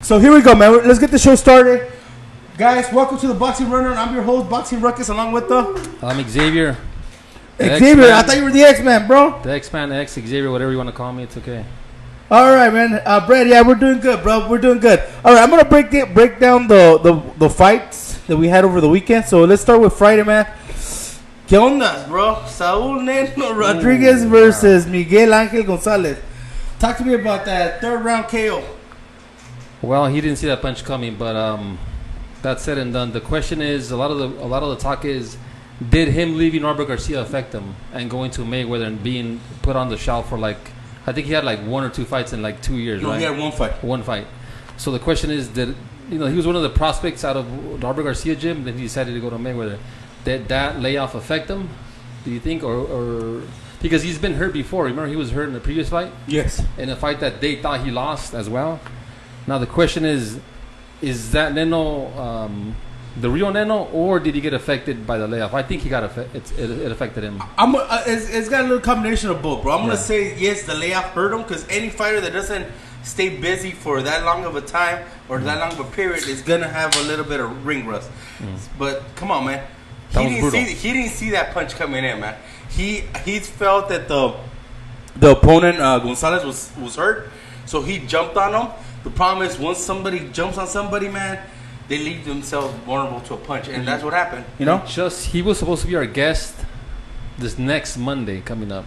So here we go, man. Let's get the show started. Guys, welcome to the Boxing Runner. I'm your host, Boxing Ruckus, along with the... I'm Xavier. Xavier, I thought you were the X-Man, bro. The X-Man, X, Xavier, whatever you want to call me, it's okay. All right, man. Brad, yeah, we're doing good, bro. We're doing good. All right, I'm going to break down the fights that we had over the weekend. So let's start with Friday, man. ¿Qué ondas, bro? Saúl Neno Rodriguez versus Miguel Ángel Gonzalez. Talk to me about that third round KO. Well, he didn't see that punch coming, but that said and done. The question is, a lot of the talk is, did him leaving Robert Garcia affect him and going to Mayweather and being put on the shelf for I think he had one or two fights in 2 years, right? No, he had one fight. One fight. So the question is, he was one of the prospects out of Robert Garcia gym, then he decided to go to Mayweather. Did that layoff affect him, do you think, or because he's been hurt before? Remember, he was hurt in the previous fight? Yes. In a fight that they thought he lost as well. Now the question is that Neno the real Neno, or did he get affected by the layoff? I think he got it affected him. It's got a little combination of both, bro. I'm gonna say yes, the layoff hurt him because any fighter that doesn't stay busy for that long of a time or that long of a period is gonna have a little bit of ring rust. But come on, man, he didn't see that punch coming in, man. He felt that the opponent Gonzalez was hurt, so he jumped on him. The problem is once somebody jumps on somebody, man, they leave themselves vulnerable to a punch, and that's what happened. You know, he was supposed to be our guest this next Monday coming up,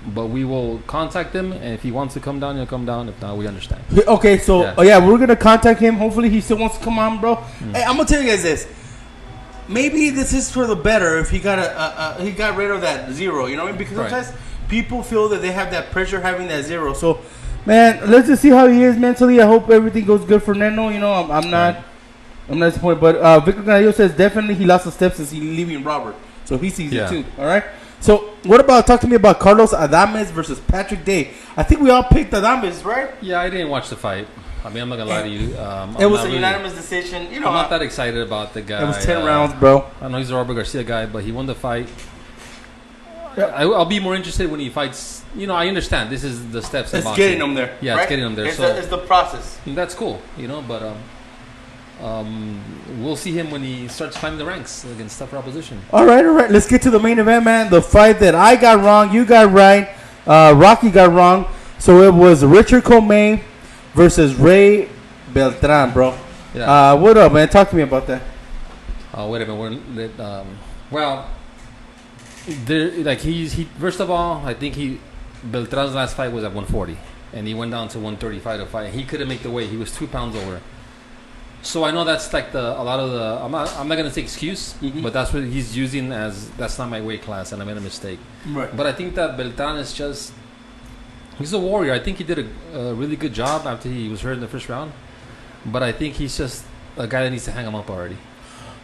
but we will contact him, and if he wants to come down, he'll come down. If not, we understand. Okay, so we're gonna contact him. Hopefully, he still wants to come on, bro. Hey, I'm gonna tell you guys this. Maybe this is for the better if he got he got rid of that zero. You know what I mean? Because sometimes people feel that they have that pressure having that zero. So, man, let's just see how he is mentally. I hope everything goes good for Neno. You know, I'm not disappointed. But Victor Canello says definitely he lost the steps since he leaving Robert. So he sees it too. All right. So talk to me about Carlos Adames versus Patrick Day. I think we all picked Adames, right? Yeah, I didn't watch the fight. I mean, I'm not gonna lie to you. It was a unanimous decision. You know, I'm not that excited about the guy. It was 10 rounds, bro. I know he's a Robert Garcia guy, but he won the fight. I'll be more interested when he fights. You know, I understand this is the steps. It's getting him there. Yeah, right? It's getting him there. It's the process. That's cool, you know. But we'll see him when he starts climbing the ranks against tougher opposition. All right. Let's get to the main event, man. The fight that I got wrong, you got right, Rocky got wrong. So it was Richard Comey versus Ray Beltran, bro. Yeah. What up, man? Talk to me about that. Wait a minute. Well, he first of all, I think Beltran's last fight was at 140, and he went down to 135 to fight. He couldn't make the weight. He was 2 pounds over. So I know that's a lot of the. I'm not gonna say excuse, but that's what he's using as that's not my weight class, and I made a mistake. Right. But I think that Beltran is just. He's a warrior. I think he did a really good job after he was hurt in the first round. But I think he's just a guy that needs to hang him up already.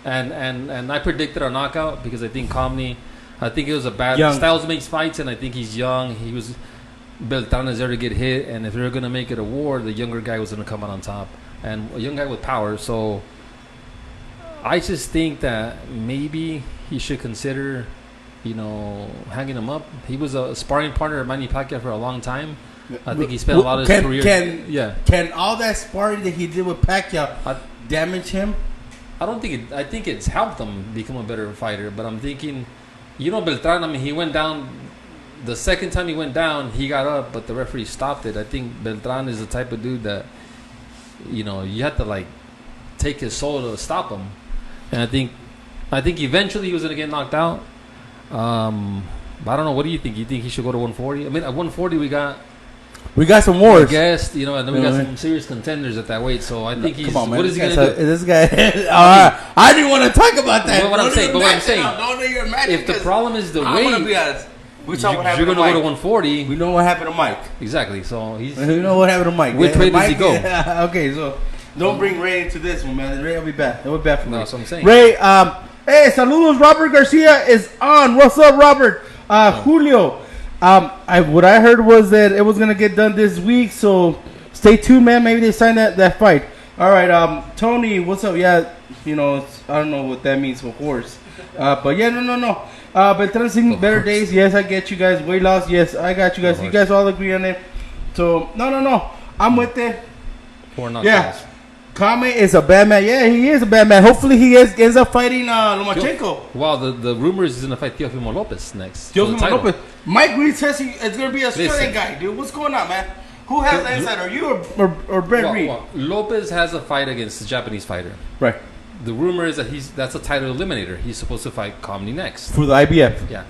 And I predicted a knockout because I think I think it was a bad... Styles makes fights, and I think he's young. Beltran is there to get hit, and if they're going to make it a war, the younger guy was going to come out on top. And a young guy with power. So I just think that maybe he should consider... hanging him up. He was a sparring partner of Manny Pacquiao for a long time. I think he spent a lot of his career. Can all that sparring that he did with Pacquiao damage him? I think it's helped him become a better fighter. But I'm thinking, Beltran. I mean, he went down. The second time he went down, he got up, but the referee stopped it. I think Beltran is the type of dude that, you have to take his soul to stop him. And I think eventually he was gonna get knocked out. I don't know. What do you think? You think he should go to 140? I mean, at 140 we got some wars. I guess, and then we got some serious contenders at that weight. So I think he's. Come on, man. What is he gonna do? This guy. I didn't want to talk about that. But what I'm saying, if the problem is the weight, I'm gonna be honest. You're gonna go to 140. We know what happened to Mike. Exactly. So we know what happened to Mike. Which way does he go? Okay, so don't bring Ray into this one, man. Ray will be bad. It will be bad for me. That's what I'm saying. Ray, hey, saludos. Robert Garcia is on. What's up, Robert? Julio. What I heard was that it was gonna get done this week, so stay tuned, man. Maybe they signed that fight. All right, Tony, what's up? Yeah, I don't know what that means for horse, but yeah, no. Beltran seen better days. Yes, I get you guys. Weight loss. Yes, I got you guys. You guys all agree on it. So no. I'm with it. Four knockouts. Yeah. Kame is a bad man. Yeah, he is a bad man. Hopefully, he ends up fighting Lomachenko. Wow, the rumor is he's gonna fight Teofimo Lopez next. Teofimo Lopez. Mike Reed says it's gonna be a Australian guy, dude. What's going on, man? Who has the insider? You or Brett Reed? Well, Lopez has a fight against a Japanese fighter. Right. The rumor is that that's a title eliminator. He's supposed to fight Comney next for the IBF. Yeah,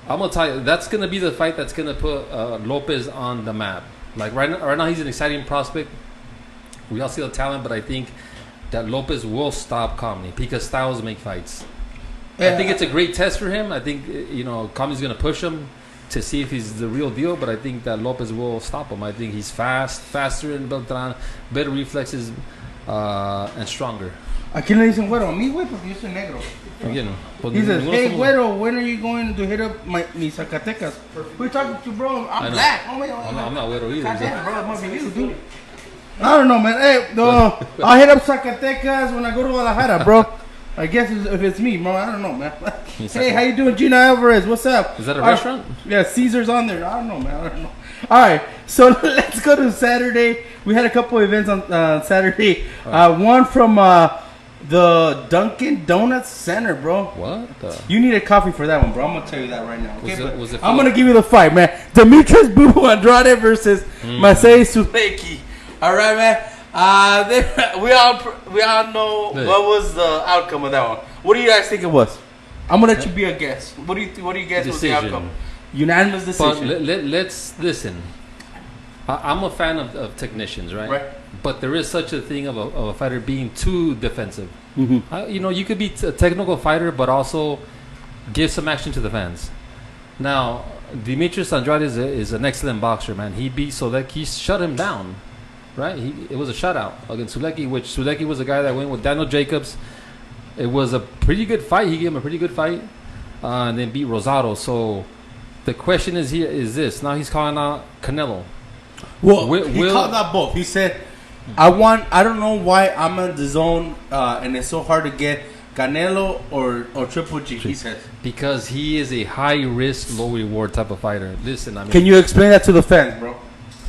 I'm gonna tell you that's gonna be the fight that's gonna put Lopez on the map. Like right now, he's an exciting prospect. We all see the talent, but I think that Lopez will stop Comney because styles make fights. I think it's a great test for him. I think Comney's gonna push him to see if he's the real deal, but I think that Lopez will stop him. I think he's faster in Beltran, better reflexes, and stronger. ¿A quién le dicen güero? A mí, güey, porque yo soy negro. He says, hey, güero, when are you going to hit up mis Zacatecas? Who are you talking to, bro? I'm black. I'm not güero either. Goddamn, bro, it must be you, dude. I don't know, man. Hey, I'll hit up Zacatecas when I go to Guadalajara, bro. I guess if it's me, bro. I don't know, man. Hey, how you doing, Gina Alvarez? What's up? Is that a restaurant? Yeah, Caesar's on there. I don't know, man. I don't know. All right, so let's go to Saturday. We had a couple events on Saturday. One from the Dunkin' Donuts Center, bro. What? You need a coffee for that one, bro. I'm gonna tell you that right now. Okay, was it I'm gonna give you the fight, man. Demetrius Boo Andrade versus Masai Suleki. All right, man. We all know what was the outcome of that one. What do you guys think it was? I'm gonna let you be a guess. What do you guess was the outcome? Unanimous decision. But let's listen. I'm a fan of technicians, right? Right. But there is such a thing of a fighter being too defensive. Mm-hmm. You could be a technical fighter, but also give some action to the fans. Now, Demetrius Andrade is an excellent boxer, man. He beat Suleki. He shut him down, right? It was a shutout against Suleki, which Suleki was a guy that went with Daniel Jacobs. It was a pretty good fight. He gave him a pretty good fight, and then beat Rosado. So the question is this. Now he's calling out Canelo. Well, he called out both. He said, I don't know why I'm in the zone and it's so hard to get Canelo or Triple G, he says. Because he is a high risk, low reward type of fighter. Listen, I mean, can you explain that to the fans, bro?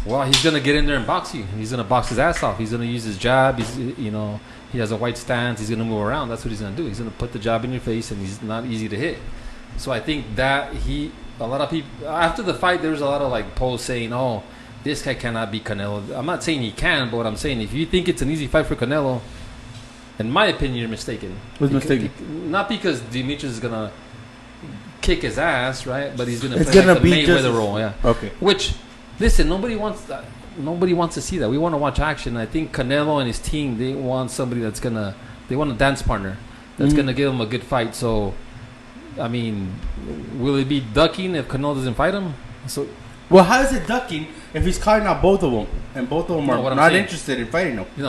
Well, he's going to get in there and box you. He's going to box his ass off. He's going to use his jab. He has a white stance. He's going to move around. That's what he's going to do. He's going to put the jab in your face, and he's not easy to hit. So I think that a lot of people, after the fight, there was a lot of like posts saying, oh, this guy cannot beat Canelo. I'm not saying he can, but what I'm saying, if you think it's an easy fight for Canelo, in my opinion, you're mistaken. What's mistaken? Not because Demetrius is going to kick his ass, right? But he's going to play like the Mayweather role, yeah. Okay. Which, listen, nobody wants that. Nobody wants to see that. We want to watch action. I think Canelo and his team, they want somebody they want a dance partner that's going to give them a good fight. So, I mean, will it be ducking if Canelo doesn't fight him? So, well, how is it ducking if he's calling out both of them and both of them are not interested in fighting him? Is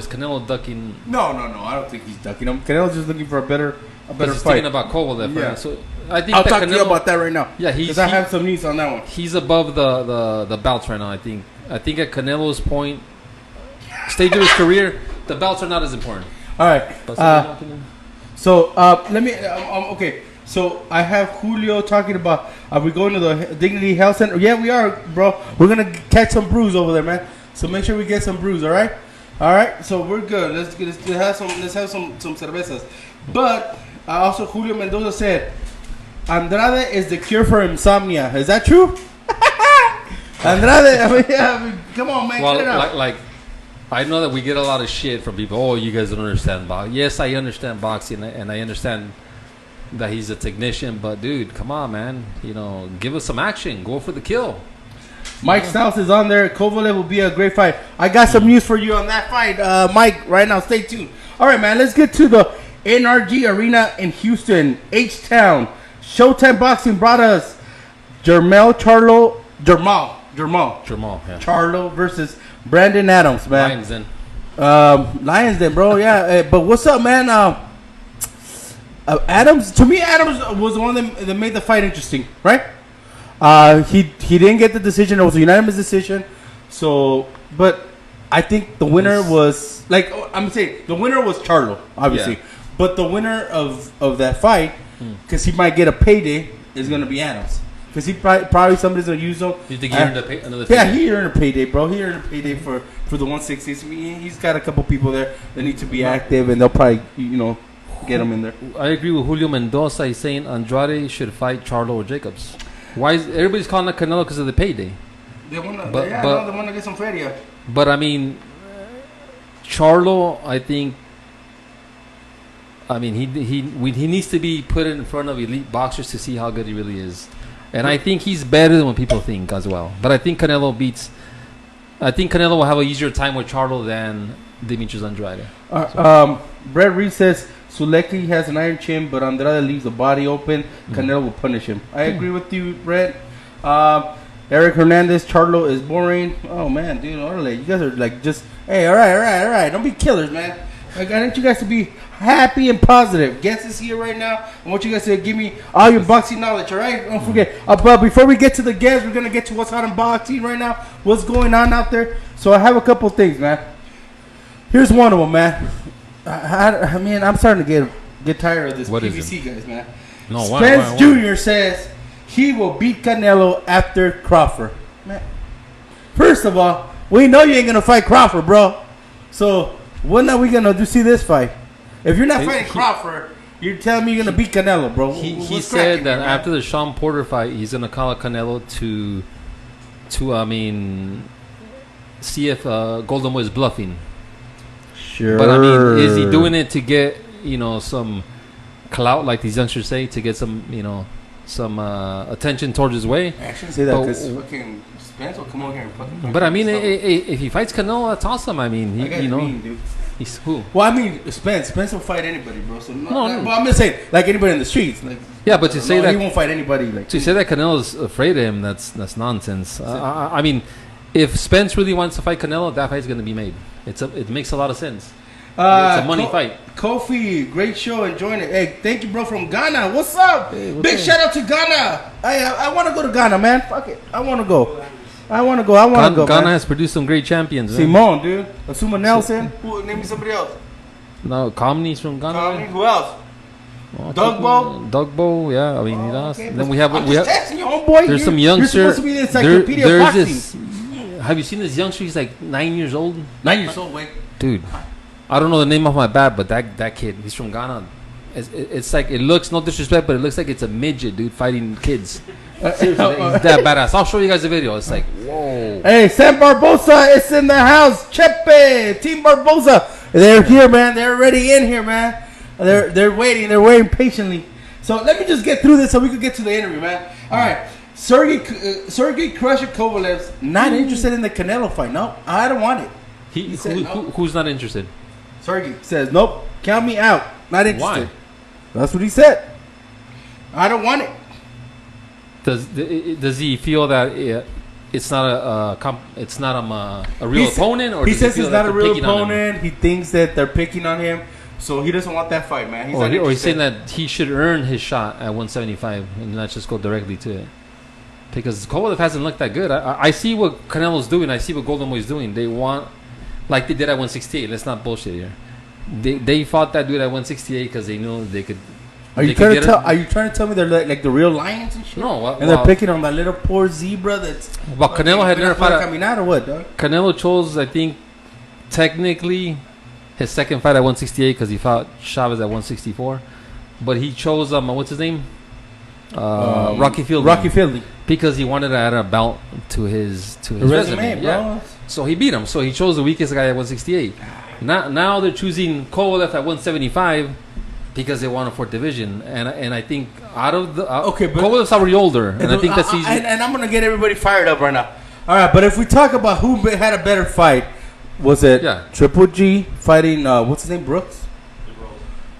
Canelo ducking? No. I don't think he's ducking him. Canelo's just looking for a better fight. He's thinking about Kovalev. Yeah. Right? So I think I'll talk to you about that right now. Yeah, because I have some news on that one. He's above the belts right now. I think at Canelo's point, stage of his career, the belts are not as important. All right. So let me. Okay. So I have Julio talking about, are we going to the Dignity Health Center? Yeah, we are, bro. We're going to catch some brews over there, man. So make sure we get some brews, all right? All right, so we're good. Let's have some cervezas. But also Julio Mendoza said, Andrade is the cure for insomnia. Is that true? Andrade, I mean, come on, man. Well, like I know that we get a lot of shit from people. Oh, you guys don't understand boxing. Yes, I understand boxing, and I understand that he's a technician, but dude, come on, man. Give us some action. Go for the kill. Mike Styles is on there. Kovalev will be a great fight. I got some news for you on that fight, Mike. Right now, stay tuned. All right, man. Let's get to the NRG Arena in Houston, H-Town. Showtime Boxing brought us Jermall, yeah. Charlo versus Brandon Adams, man. Lions Den, bro. Yeah, but what's up, man? Adams was the one that made the fight interesting, right? He didn't get the decision. It was a unanimous decision. So, but I think the winner was the winner was Charlo, obviously. Yeah. But the winner of that fight, because he might get a payday, is going to be Adams. because probably somebody's gonna use him. You think he earned another? Yeah, he earned a payday, bro. He earned a payday for the 160s. He's got a couple people there that need to be active, and they'll probably get him in there. I agree with Julio Mendoza. He's saying Andrade should fight Charlo or Jacobs. Why is everybody's calling it Canelo because of the payday? They want to get some feria. But I mean, Charlo, I think. I mean, he needs to be put in front of elite boxers to see how good he really is, and I think he's better than what people think as well. But I think Canelo will have an easier time with Charlo than Demetrius Andrade. Brett Reed says Suleki has an iron chin, but Andrade leaves the body open. Canelo will punish him. I agree with you, Brett. Eric Hernandez, Charlo is boring. Oh man, dude, Orale, you guys are like just hey, all right. Don't be killers, man. I want you guys to be happy and positive. Guest is here right now. I want you guys to give me all your boxing knowledge, all right? Don't forget. But before we get to the guests, we're going to get to what's hot in boxing right now, what's going on out there. So I have a couple things, man. Here's one of them, man. I mean, I'm starting to get tired of this PBC guys, man. No, Spence Jr. says he will beat Canelo after Crawford. Man, first of all, we know you ain't going to fight Crawford, bro. So when are we going to see this fight? If you're not fighting Crawford, you're telling me you're going to beat Canelo, bro. He said that after the Sean Porter fight, he's going to call Canelo to see if Golden Boy is bluffing. Sure. But I mean, is he doing it to get, some clout, like these youngsters say, to get some, some attention towards his way? I shouldn't say that because fucking Spence will come over here and fucking... But I mean, if he fights Canelo, that's awesome. I mean, dude. He's who? Well, I mean, Spence will fight anybody, bro. So no. But I'm just saying, like anybody in the streets, like but to say that he won't fight anybody, like to say that Canelo's afraid of him, that's nonsense. I mean, if Spence really wants to fight Canelo, that fight's going to be made. It makes a lot of sense. It's a money fight. Kofi, great show, enjoying it. Hey, thank you, bro, from Ghana. What's up? Hey, Big shout out to Ghana. I want to go to Ghana, man. Fuck it, I want to go. Ghana man. Has produced some great champions. Simone, dude. Asuma Nelson. Name me somebody else. No, Comney's from Ghana. Who else? Dugbo, yeah. I mean, he lost. Okay, then we have. Testing you, homeboy. There's some youngster. You're supposed to be the encyclopedia of boxing. This. Have you seen this youngster? He's like 9 years old. 9 years old, wait. Dude, I don't know the name of my bat, but that kid, he's from Ghana. It's like, it looks, no disrespect, but it looks like it's a midget, dude, fighting kids. Seriously, he's that badass. I'll show you guys the video. It's like, whoa. Hey, Sam Barbosa is in the house. Chepe, Team Barbosa. They're here, man. They're already in here, man. They're waiting. They're waiting patiently. So let me just get through this so we can get to the interview, man. All right. Sergey Crusher Kovalev's not interested in the Canelo fight. No, I don't want it. He said, who's not interested? Sergey says, nope, count me out. Not interested. Why? That's what he said. I don't want it. Does he feel that it's not a real opponent, or he says it's not a real opponent? He thinks that they're picking on him, so he doesn't want that fight, man. Or he's saying that he should earn his shot at 175 and not just go directly to it. Because Kovalev hasn't looked that good. I see what Canelo's doing. I see what Golden Boy's doing. They want, like they did at 168. Let's not bullshit here. They fought that dude at 168 because they knew they could. Are you trying to tell me they're like the real lions and shit? No, they're picking on that little poor zebra that's. But Canelo had never fought. Or what, dog? Canelo chose, I think, technically, his second fight at 168 because he fought Chavez at 164. But he chose what's his name? Rocky Fielding. Rocky Fielding. Because he wanted to add a belt to his resume, bro. Yeah. So he beat him. So he chose the weakest guy at 168. Now they're choosing Kovalev at 175 because they want a fourth division. And I think out of the Kovalev's already older, and I think that's easy. And I'm gonna get everybody fired up right now. All right, but if we talk about who had a better fight, was it Triple G fighting what's his name, Brooks?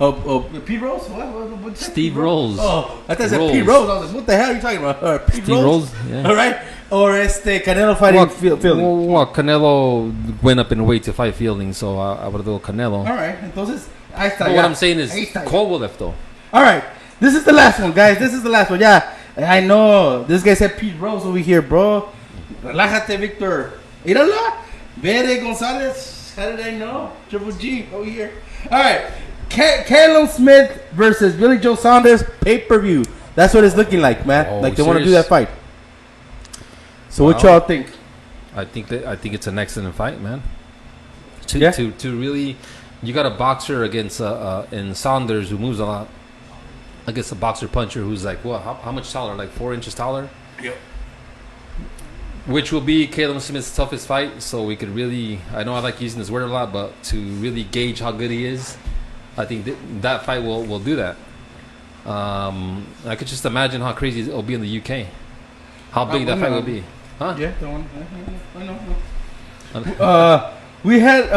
Pete Rose? What Steve Rose. Oh, I thought it said Pete Rose. I was like, what the hell are you talking about? Pete Steve Rose? Yeah. All right. Or Canelo fighting Fielding. Well, Canelo went up in weight to fight Fielding, so I would go Canelo. All right. Entonces, but what I'm saying is Kovalev, though. All right. This is the last one, guys. This is the last one. Yeah. I know. This guy said Pete Rose over here, bro. Relájate, Victor. Mírala. Bere Gonzalez. How did I know? Triple G over here. All right. Callum Smith versus Billy Joe Saunders pay-per-view. That's what it's looking like, man. Oh, like they want to do serious? that fight. So what y'all think? I think it's an excellent fight, man. Yeah. To really, you got a boxer against in Saunders who moves a lot, against a boxer puncher who's like what? How much taller? Like 4 inches taller. Yep. Which will be Caleb Smith's toughest fight. So we could really, I know I like using this word a lot, but to really gauge how good he is, I think that fight will do that. I could just imagine how crazy it'll be in the UK. How big that fight will be. Huh? Yeah, the one. I know. We had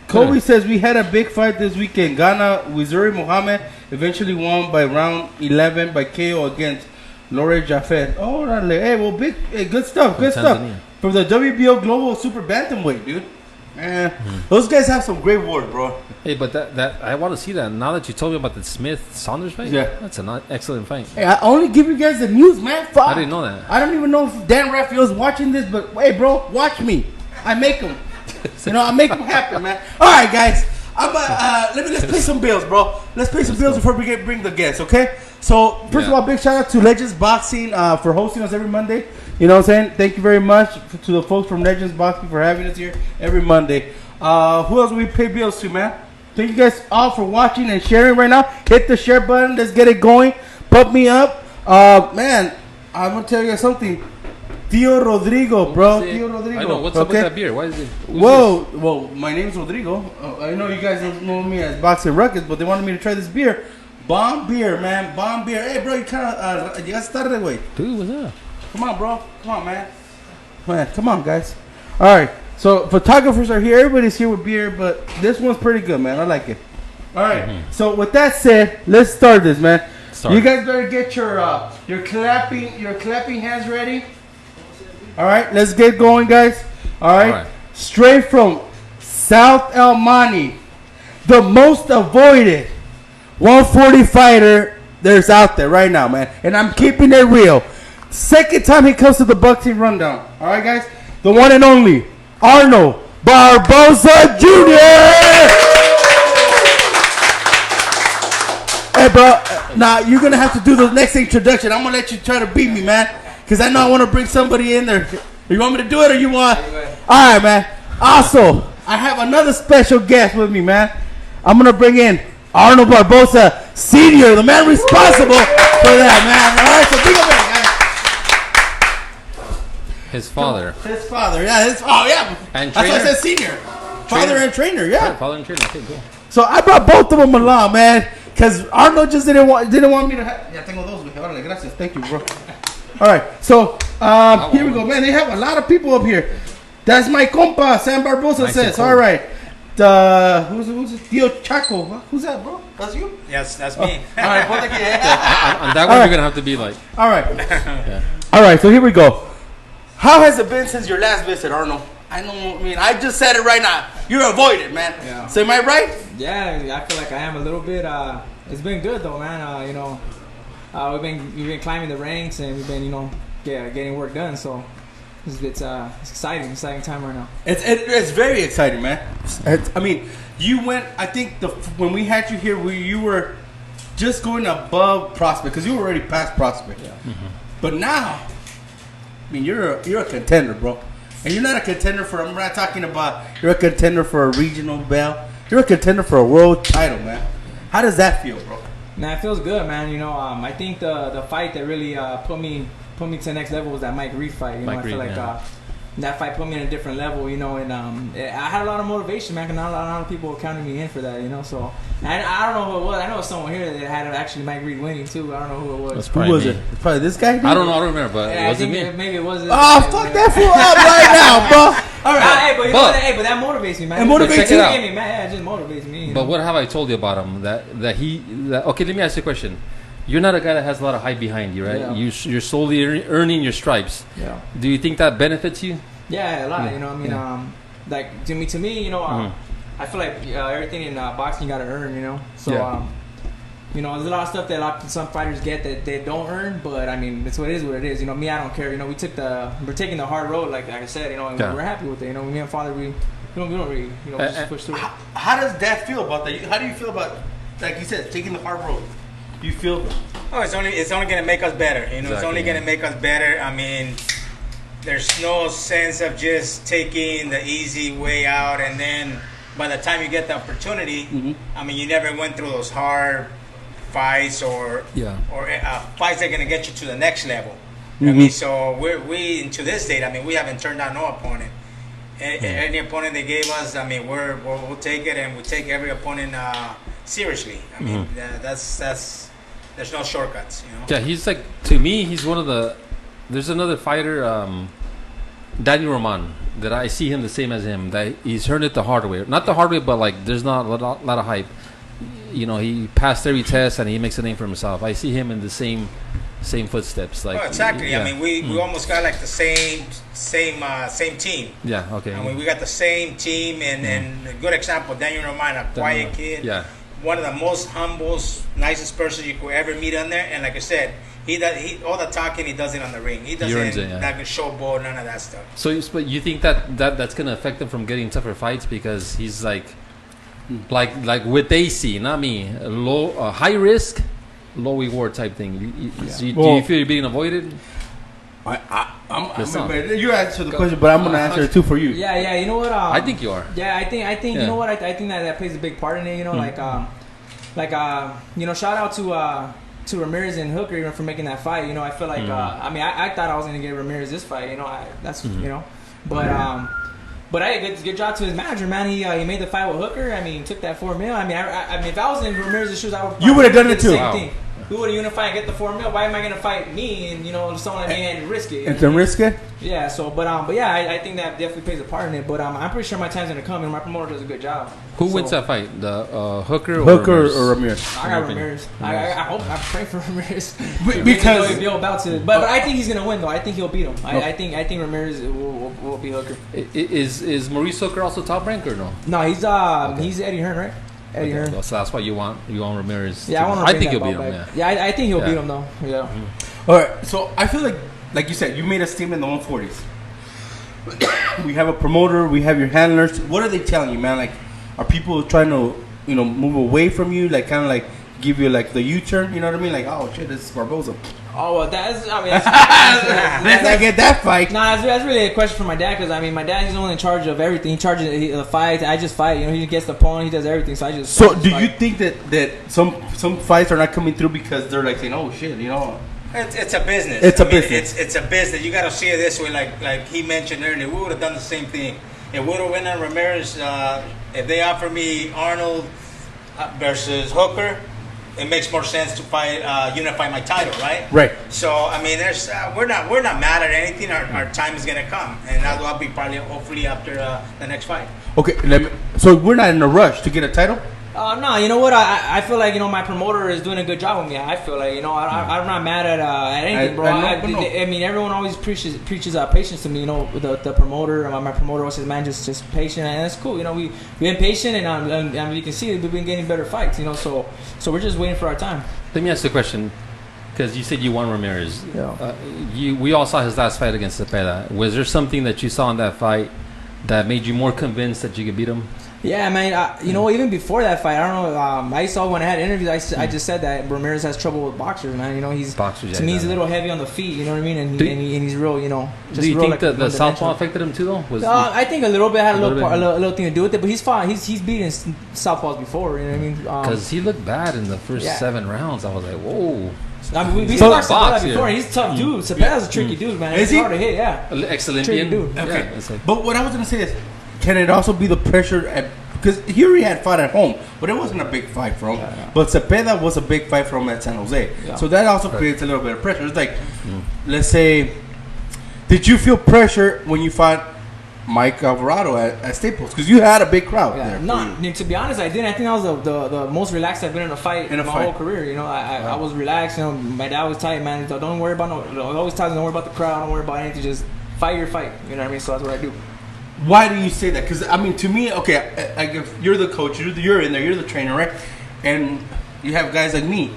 Kobe says we had a big fight this weekend. Ghana, Waziri Muhammad eventually won by round 11 by KO against Lore Jafet. Oh, hey, well, good stuff, good stuff from the WBO Global Super Bantamweight, dude. Man, those guys have some great work, bro. Hey, but that I want to see that. Now that you told me about the Smith-Saunders fight, yeah, that's an excellent fight. Hey, I only give you guys the news, man. Fuck. I didn't know that. I don't even know if Dan Raphael's watching this, but hey, bro, watch me. I make them. I make them happen, man. All right, guys. Let's pay some bills, bro. Let's pay some bills before we bring the guests, okay? So, first of all, big shout out to Legends Boxing for hosting us every Monday. You know what I'm saying? Thank you very much to the folks from Legends Boxing for having us here every Monday. Who else do we pay bills to, man? Thank you guys all for watching and sharing right now. Hit the share button. Let's get it going. Pump me up. Man, I'm going to tell you guys something. Tio Rodrigo, bro. Tio Rodrigo. I know. What's up with that beer? Why is it? Whoa. Well, my name's Rodrigo. I know you guys don't know me as Boxing Ruckus, but they wanted me to try this beer. Bomb beer, man. Bomb beer. Hey, bro, you kind of llegaste tarde, güey. Dude, what's up? Come on, bro. Come on, man. Man, come on, guys. All right. So, photographers are here. Everybody's here with beer, but this one's pretty good, man. I like it. All right. Mm-hmm. So, with that said, let's start this, man. You guys better get your clapping hands ready. All right, let's get going, guys. All right. Straight from South El Mani, the most avoided 140 fighter there's out there right now, man. And I'm keeping it real. Second time he comes to the boxing rundown. All right, guys. The one and only Arnold Barbosa Jr. Hey, bro. Now you're gonna have to do the next introduction. I'm gonna let you try to beat me, man. Because I know I want to bring somebody in there. You want me to do it or you want? All right, man. Also, I have another special guest with me, man. I'm going to bring in Arnold Barbosa Sr., the man responsible for that, man. All right, so bring him in, guys. His father. His father, yeah. Yeah. And that's why I said senior. Father and trainer, yeah. Right, father and trainer, okay, cool. So I brought both of them along, man. Because Arnold just didn't want me to have... Yeah, tengo dos, güey. Órale, gracias. Thank you, bro. All right, so here we go, man. They have a lot of people up here. That's my compa, Sam Barbosa says. All right, who's Tio Chaco? Who's that, bro? That's you? Yes, that's me. All right, on that one, you're gonna have to be like. All right, all right. So here we go. How has it been since your last visit, Arnold? I just said it right now. You're avoided, man. Yeah. So am I right? Yeah, I feel like I am a little bit. It's been good though, man. We've been climbing the ranks and we've been, getting work done. So it's exciting time right now. It's very exciting, man. You went. I think when we had you here, you were just going above prospect because you were already past prospect. Yeah. Mm-hmm. But now, you're a contender, bro. And you're not a contender for. I'm not talking about. You're a contender for a regional belt. You're a contender for a world title, man. How does that feel, bro? Nah, it feels good, man. I think the fight that really put me to the next level was that Mike Reed fight. I feel like that fight put me in a different level. And I had a lot of motivation, man. Cause not a lot of people were counting me in for that. So I don't know who it was. I know it was someone here that had actually Mike Reed winning too. I don't know who it was. Who was it? It's probably this guy. I don't know. I don't remember, but was it me? Maybe it was. Fuck that fool up right now, bro. All right. But that motivates me, man. It motivates you. It just motivates me. But what have I told you about him? Okay, let me ask you a question. You're not a guy that has a lot of hype behind you, right? Yeah. You're slowly earning your stripes. Yeah. Do you think that benefits you? Yeah, a lot. Like to me, I feel like everything in boxing you gotta earn. So there's a lot of stuff that some fighters get that they don't earn, but it's what it is. Me, I don't care. We're taking the hard road, like I said. And we're happy with it. Me and father, we don't really, just push through. How does that feel about that? How do you feel about, like you said, taking the hard road? Do you feel Oh, it's only going to make us better. You know, it's Exactly, only going to make us better. I mean, there's no sense of just taking the easy way out, and then by the time you get the opportunity, I mean, you never went through those hard fights or fights that are going to get you to the next level. I mean, so we to this date, I mean, we haven't turned down no opponent. Any opponent they gave us, I mean, we'll take it, and we take every opponent seriously. I mean, that's there's no shortcuts, you know. Yeah, he's like, to me, he's one of the. There's another fighter, Daniel Roman, that I see him the same as him. That he's earned it the hard way, not the hard way, but like there's not a lot of hype. You know, he passed every test and he makes a name for himself. I see him in the same footsteps. Like, exactly. Yeah. I mean, we almost got like the same team. Yeah. Okay. I mean, we got the same team, and a good example, Daniel Roman, a quiet kid. Yeah. One of the most humble, nicest person you could ever meet on there. And like I said, he all the talking he does it on the ring. He doesn't like a showboat, none of that stuff. So, but you think that's gonna affect him from getting tougher fights because he's like with AC, not me, high risk, low reward type thing. Do you feel you're being avoided? You answer the question, but I'm gonna answer it too for you. Yeah. You know what? I think you are. Yeah, I think you know what? I think that plays a big part in it. You know, you know, shout out to Ramirez and Hooker even for making that fight. You know, I feel like I mean, I thought I was gonna get Ramirez this fight. You know, you know, but hey, good job to his manager, man. He made the fight with Hooker. I mean, took that $4 million. I mean, if I was in Ramirez's shoes, I would. You would have done it too. Same thing. Who would unify and get the $4 million? Why am I going to fight me and someone that may had to risk it? And to risk it? Yeah. So, but yeah, I think that definitely plays a part in it. But I'm pretty sure my time's going to come, and my promoter does a good job. Who wins that fight? The Hooker or Ramirez? I got Ramirez. I hope I'm praying for Ramirez because he'll be about to. But I think he's going to win though. I think he'll beat him. I think Ramirez will beat Hooker. Is Maurice Hooker also top rank or no? No, he's Eddie Hearn, right? Eddie Hearn. So that's why you want Ramirez. Yeah, I think he'll beat him. Yeah, I think he'll beat him though. Yeah. All right. So I feel like you said, you made a statement in the 140s. We have a promoter. We have your handlers. What are they telling you, man? Like, are people trying to move away from you? Like, kind of like give you like the U-turn. You know what I mean? Like, oh shit, this is Barbosa. Oh, well, let's not get that fight. Nah, that's really a question for my dad because I mean, my dad is only in charge of everything. He charges the fight. I just fight. You know, he gets the opponent. He does everything. So I just. So, do you think that some fights are not coming through because they're like saying, "Oh shit," you know? It's a business. It's a business. It's a business. You got to see it this way. Like he mentioned earlier, we would have done the same thing. If we would have went on Ramirez, if they offer me Arnold versus Hooker, it makes more sense to fight, unify my title, right? Right. So I mean, there's we're not mad at anything. Our time is gonna come, and that will be probably hopefully after the next fight. Okay. So we're not in a rush to get a title. No, you know what? I feel like my promoter is doing a good job with me. I feel like I'm not mad at anything, bro. I mean, everyone always preaches patience to me. You know, the promoter, my promoter always says, "Man, just patient," and that's cool. You know, we've been patient, and you can see we've been getting better fights. You know, so we're just waiting for our time. Let me ask you a question, because you said you won Ramirez. Yeah. We all saw his last fight against Cepeda. Was there something that you saw in that fight that made you more convinced that you could beat him? Yeah, man. You know, even before that fight, I don't know. I saw when I had interviews, I just said that Ramirez has trouble with boxers, man. You know, he's a little heavy on the feet. You know what I mean? And he's real. You know. Do you think the southpaw affected him too, though? I think a little bit had a little thing to do with it. But he's fine. He's beaten southpaws before. You know what I mean? Because he looked bad in the first 7 rounds. I was like, whoa. I mean, we saw Cepeda before. He's a tough dude. Cepeda's a tricky dude, man. He's hard to hit. Yeah. Ex-Olympian. Tricky dude. Okay. Yeah, but what I was gonna say is, can it also be the pressure because he already had fought at home, but it wasn't a big fight for him. Yeah. But Cepeda was a big fight for him at San Jose. Yeah. So that also creates a little bit of pressure. It's like, let's say, did you feel pressure when you fought Mike Alvarado at Staples? Because you had a big crowd there. No, to be honest, I didn't. I think that was the most relaxed I've been in a fight in my whole career. You know, I was relaxed. You know, my dad was tight, man. So don't worry about always tells me don't worry about the crowd. Don't worry about anything. Just fight your fight. You know what I mean? So that's what I do. Why do you say that? Because, I mean, to me, okay, I guess you're the coach, you're in there, you're the trainer, right? And you have guys like me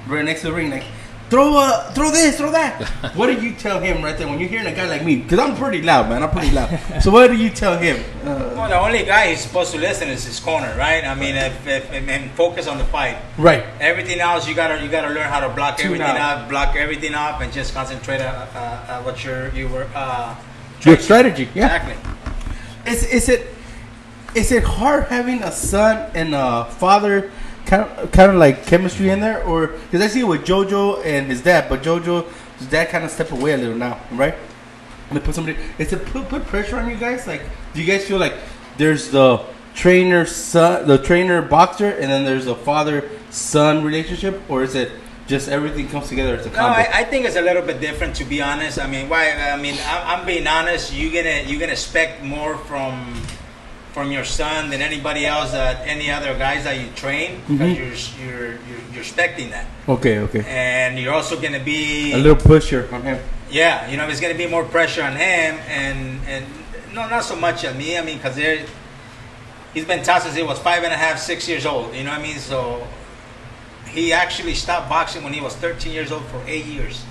right next to the ring. Like, throw this, throw that. What do you tell him right there when you're hearing a guy like me? Because I'm pretty loud, man. I'm pretty loud. So what do you tell him? Well, the only guy he's supposed to listen is his corner, right? I mean, and focus on the fight. Right. Everything else, you gotta learn how to block everything up, block everything up, and just concentrate on what your strategy. Yeah. Exactly. Is it hard having a son and a father kind of like chemistry in there, or because I see it with JoJo and his dad, but his dad kind of stepped away a little now, right? And they put somebody. Is it put pressure on you guys? Like, do you guys feel like there's the trainer son, the trainer boxer, and then there's a father son relationship, or is it just everything comes together as a combo? No, I think it's a little bit different, to be honest. I mean, I'm being honest. You're gonna expect more from your son than anybody else, any other guys that you train, because you're expecting that. Okay. And you're also gonna be a little pusher on him. Yeah, there's gonna be more pressure on him, and no, not so much on me. I mean, because he's been taught since he was 5.5, 6 years old. You know what I mean? So he actually stopped boxing when he was 13 years old for 8 years.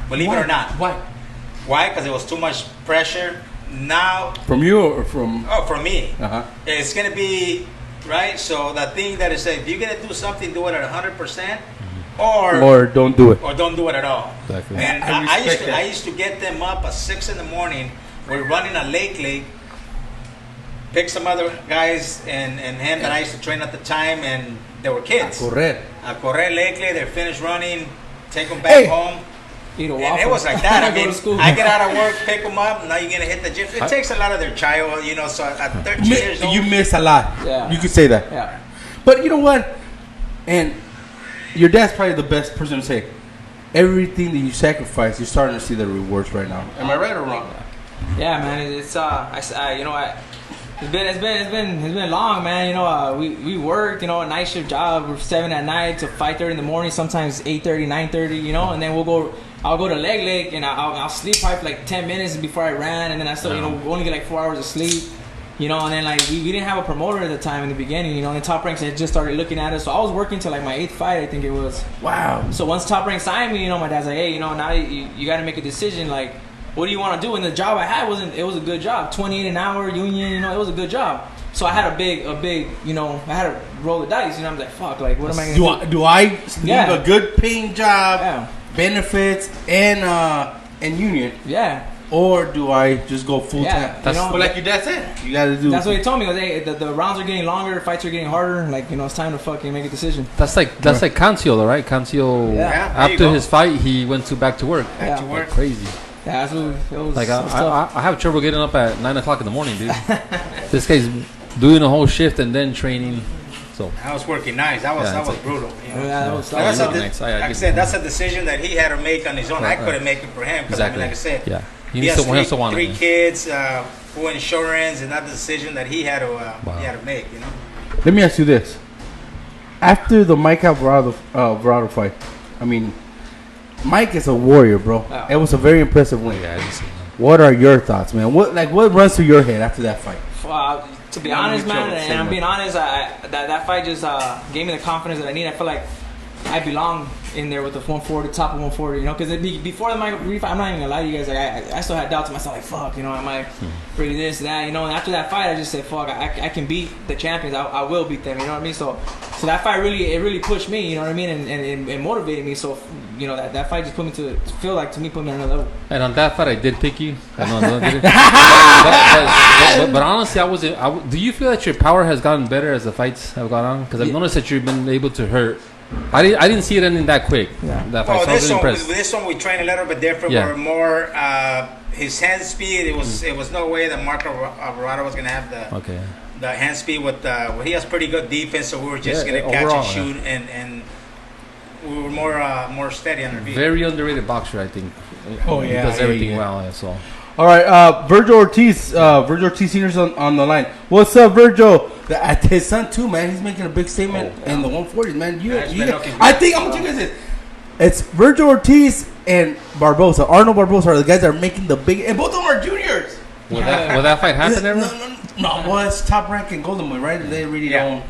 Believe it or not. Why? Because it was too much pressure. Now, from you or from? Oh, from me. Uh-huh. It's gonna be right. So the thing that is, if you're gonna do something, do it at 100%, or don't do it, or don't do it at all. Exactly. And I used to get them up at 6 in the morning. We're running a lake, pick some other guys and him that I used to train at the time, and they were kids. A correr lake, they're finished running, take them back home. Eat a And waffle. it was like that. I mean, Go to school. I get out of work, pick them up. Now you're gonna hit the gym. It takes a lot of their child, So at 13 years old, you miss a lot. Yeah. You could say that. Yeah. But you know what? And your dad's probably the best person to say everything that you sacrifice. You're starting to see the rewards right now. Am I right or wrong? Yeah, man. It's It's been long, man. We worked, a night shift job. We're 7 at night to 5:30 in the morning. Sometimes 8:30, 9:30. And then I'll go to leg, and I'll sleep probably for like 10 minutes before I ran, and then I still, only get like 4 hours of sleep. And then like we didn't have a promoter at the time in the beginning. And Top Rank had just started looking at us, so I was working till like my 8th fight, I think it was. Wow. So once Top Rank signed me, my dad's like, hey, now you got to make a decision, like, what do you want to do? And the job I had it was a good job, 28 an hour, union, it was a good job. So I had a big, I had to roll the dice. I'm like, fuck, like, what am I gonna do? Do I need a good paying job, benefits, and union? Yeah. Or do I just go full time? But like your dad said, you got to do. That's what he told me. Hey, the rounds are getting longer, fights are getting harder. Like, it's time to fucking make a decision. That's like Cancio, though, right? Cancio, after his fight, he went back to work. Back to work. Like crazy. Yeah, that's what it was. Like I have trouble getting up at 9 o'clock in the morning, dude. This guy's doing a whole shift and then training. So I was working nights. That was brutal. Yeah, like I said, that's a decision that he had to make on his own. I couldn't make it for him because, like I said, he has three kids, full insurance, and that's a decision that he had to make. Let me ask you this: after the Mike Alvarado fight, I mean, Mike is a warrior, bro. It was a very impressive win. Yeah, I didn't see that. What are your thoughts, man? What runs through your head after that fight? To be honest, man, and I'm being honest, that fight just gave me the confidence that I need. I feel like I belong in there with the 140, top of 140, because before the Michael refight, I'm not even gonna lie to you guys, like I still had doubts in myself, like, fuck, am I really this, that, and after that fight, I just said, fuck, I can beat the champions, I will beat them, you know what I mean? So that fight really pushed me, you know what I mean, and motivated me. So that fight just put me to me on another level. And on that fight, I did pick you. I didn't. but honestly, do you feel that your power has gotten better as the fights have gone on? Because I've noticed that you've been able to hurt. I didn't see it ending that quick. Yeah. That fight. So I was really impressed. This one we trained a little bit different. Yeah. We're more his hand speed. It was no way that Marco Alvarado was gonna have the hand speed with he has pretty good defense. So we were just gonna catch and shoot and we were more steady on our feet. Very underrated boxer, I think. Oh yeah, he does everything well. So. All right, Virgil Ortiz Senior's on the line. What's up, Virgil? His son too, man. He's making a big statement in the 140s, man. I think I'm gonna tell you guys this. It's Virgil Ortiz and Barbosa. Arnold Barbosa are the guys that are making the big, and both of them are juniors. Will that fight happen ever? No. Well, it's Top Rank and Golden Boy, right? They really don't.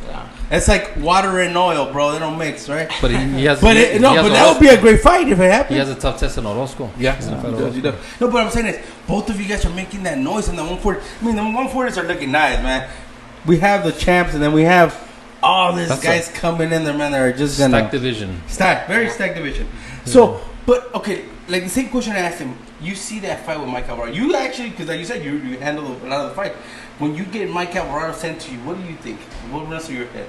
It's like water and oil, bro. They don't mix, right? But he has. But that would be a great fight if it happened. He has a tough test in Orozco. Yeah, he does. No, but I'm saying is, both of you guys are making that noise in the 140. I mean, the 140s are looking nice, man. We have the champs, and then we have all these guys coming in there, man. They're just gonna stacked division. Very stacked division. So, but okay, like the same question I asked him. You see that fight with Mike Alvarado? You actually, because like you said, you handle a lot of the fight. When you get Mike Alvarado sent to you, what do you think? What runs through your head?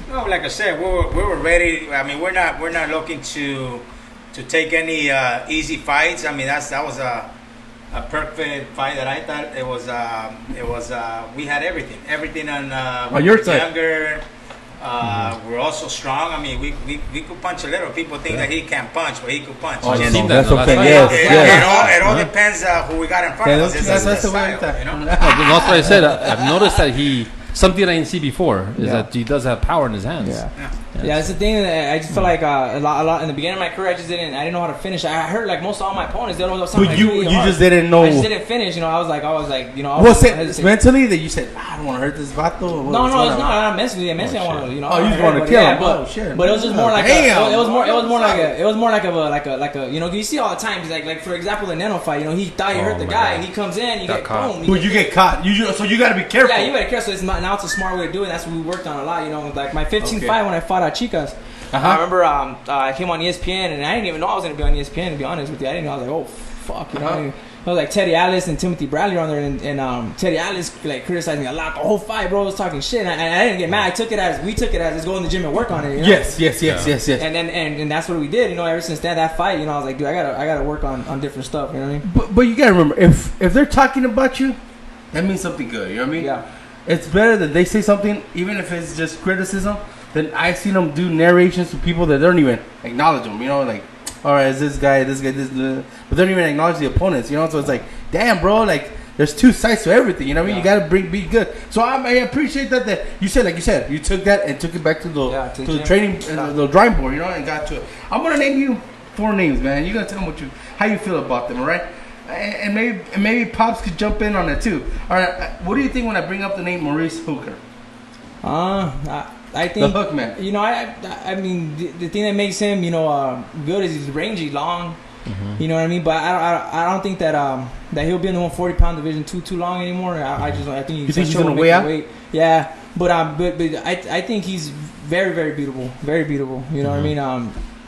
No, like I said, we were ready. I mean, we're not looking to take any easy fights. I mean, that was a perfect fight that I thought it was. We had everything on your side. Younger. We're also strong. I mean, we could punch a little. People think that he can't punch, but he could punch. Oh, Just- seen that. That's okay. It all depends who we got in front of us. That's the way Style, I thought. you know? That's what I said. I've noticed that something I didn't see before is that he does have power in his hands. Yeah, that's the thing. That I just feel like a lot in the beginning of my career. I didn't know how to finish. I heard like most of all my opponents. They don't know something. But you just didn't know. I just didn't finish. I was like, Was it mentally that you said, I don't want to hurt this vato? No, it's not mentally. Mentally, I want to, Oh, you just want to kill him. But, shit. But it was just more like Damn. it was more like a you see all the times like for example the Neno fight. He thought he hurt the guy. God. He comes in, you Got get caught. boom. But you get caught. So you got to be careful. Yeah, you gotta care. So now it's a smart way to do it. That's what we worked on a lot. Like my 15th fight when I fought at Chicas. I remember I came on ESPN and I didn't even know I was gonna be on ESPN. To be honest with you, I didn't know. I was like, oh fuck, I was like Teddy Atlas and Timothy Bradley on there, and Teddy Atlas like criticized me a lot the whole fight, bro. Was talking shit, and I didn't get mad. We took it as let's go in the gym and work on it. Yes. And that's what we did. Ever since that fight, I was like, dude, I gotta work on different stuff. You know what I mean? But you gotta remember, if they're talking about you, that means something good. You know what I mean? Yeah. It's better that they say something, even if it's just criticism, than I seen them do narrations to people that don't even acknowledge them. Like, all right, is this guy, this, but they don't even acknowledge the opponents. So it's like, damn, bro, like there's two sides to everything. You know what I mean? You gotta be good. So I appreciate that you said you took that and took it back to the training, the drawing board. And got to it. I'm gonna name you 4 names, man. You're gonna tell me how you feel about them, all right? And maybe Pops could jump in on it too. All right, what do you think when I bring up the name Maurice Hooker? I think the hook man. I mean the thing that makes him good is he's rangy, long. You know what I mean? But I don't think that he'll be in the 140-pound division too long anymore. I think he's gonna weigh out. Yeah, but I think he's very very beatable, very beatable. You know what I mean?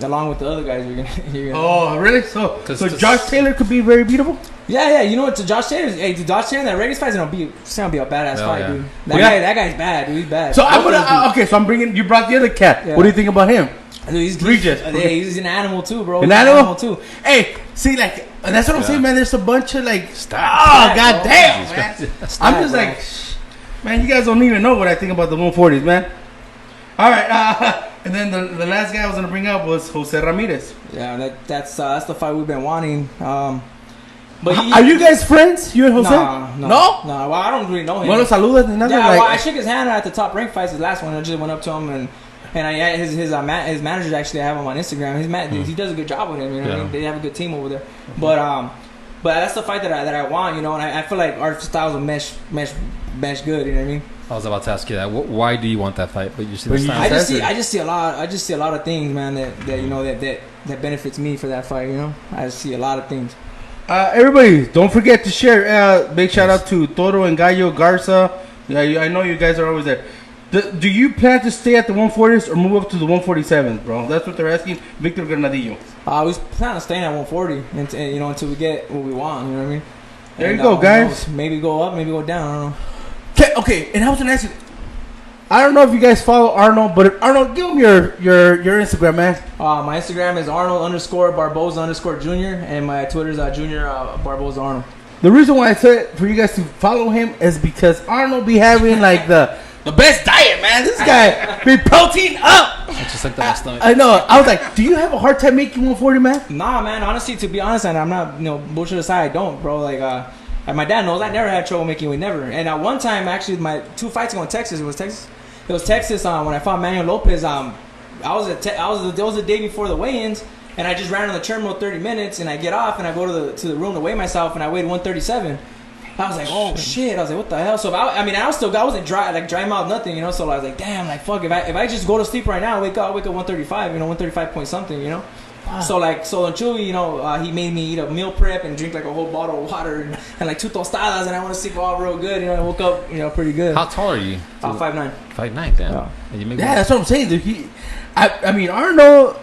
Along with the other guys, you're gonna. Oh, really? So Josh Taylor could be very beatable. Yeah. You know what? To Josh Taylor, that Vegas fight's gonna be a badass fight, dude. That guy's bad, dude. He's bad. So I'm gonna So I'm bringing. You brought the other cat. Yeah. What do you think about him? Dude, he's an animal too, bro. An animal too. Hey, see, like that's what I'm saying, man. There's a bunch of like. Goddamn, man. I'm just like, man. You guys don't even know what I think about the 140s, man. All right. And then the last guy I was gonna bring up was Jose Ramirez. Yeah, that's the fight we've been wanting. But are you guys friends? You and Jose? No. Well, I don't really know him. No lo saludas ni nada. Yeah, well, I shook his hand at the top rank fights. His last one, I just went up to him and his manager actually I have him on Instagram. He does a good job with him. What I mean? They have a good team over there. But that's the fight that I want. And I feel like our styles will mesh good. You know what I mean? I was about to ask you that. Why do you want that fight? But you see, I just see a lot of things, man. That benefits me for that fight. I just see a lot of things. Everybody, don't forget to share. Big shout out to Toro and Gallo Garza. I know you guys are always there. Do you plan to stay at the 140s or move up to the 147s, bro? That's what they're asking. Victor Granadillo. We plan on staying at 140 until we get what we want. You know what I mean? There you go, guys. Maybe go up, maybe go down. I don't know. Okay, and I was gonna ask you. I don't know if you guys follow Arnold, but Arnold, give him your Instagram, man. My Instagram is Arnold_Barbosa_Jr. and my Twitter is Junior Barbosa Arnold. The reason why I said for you guys to follow him is because Arnold be having like the best diet, man. This guy be protein up. It's just like that last night. I know. I was like, do you have a hard time making 140, man? Nah, man. Honestly, to be honest, and I'm not, bullshit aside, I don't, bro. Like, my dad knows I never had trouble making weight, never. And at one time, actually, my 2 fights ago in Texas, it was Texas. When I fought Manuel Lopez. There was the day before the weigh-ins, and I just ran on the treadmill 30 minutes, and I get off and I go to the room to weigh myself, and I weighed 137. I was like, oh shit! I was like, what the hell? So I wasn't dry mouth, nothing, you know. So I was like, damn, like fuck. If I just go to sleep right now, wake up 135, 135 point something, you know. So on Chewy, he made me eat a meal prep and drink like a whole bottle of water and like 2 tostadas, and I want to sleep all real good. I woke up, pretty good. How tall are you? 5'9". 5'9", damn. Yeah, that's what I'm saying, dude. Arnold.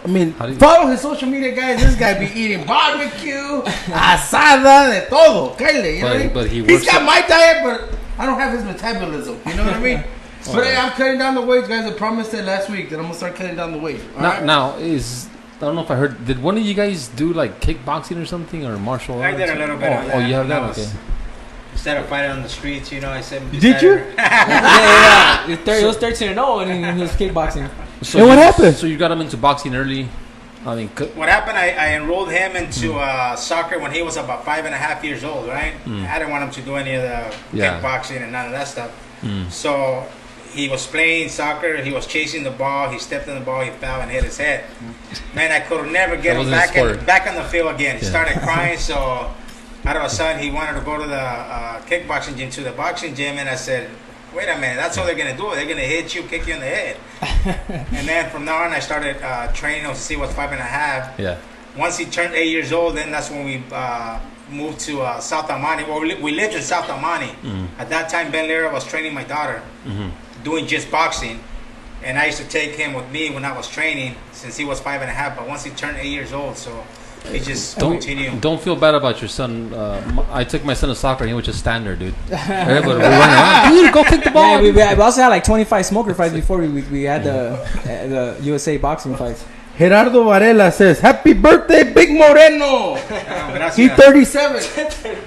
Follow his social media, guys. This guy be eating barbecue, asada, de todo. But he's got my diet, but I don't have his metabolism. You know what I mean? But hey, I'm cutting down the weight, guys. I promised it last week that I'm gonna start cutting down the weight. Now I don't know if I heard. Did one of you guys do like kickboxing or something or martial arts? I did a little bit of that. Oh, you have that? Okay. Instead of fighting on the streets, I said. Did you? yeah. It was 13-0 and he was kickboxing. So what happened? So you got him into boxing early. What happened? I enrolled him into soccer when he was about 5.5 years old. Right? I didn't want him to do any of the kickboxing and none of that stuff. So he was playing soccer. He was chasing the ball. He stepped on the ball. He fell and hit his head. Man, I could never get him back on the field again. He started crying. So out of a sudden, he wanted to go to the kickboxing gym, to the boxing gym, and I said, wait a minute, that's all they're going to do. They're going to hit you, kick you in the head. And then from now on, I started training him to see what's 5.5. Yeah. Once he turned 8 years old, then that's when we moved to South Almani. Well, we lived in South Almani. At that time, Ben Lira was training my daughter, doing just boxing. And I used to take him with me when I was training, since he was 5.5. But once he turned 8 years old, so he just continued. Don't feel bad about your son. I took my son to soccer, and he was just stand there, dude. Everybody would run around. Dude, go kick the ball. Yeah, we also had like 25 smoker fights before we had the USA boxing fights. Gerardo Varela says, "Happy birthday, Big Moreno." He's 37.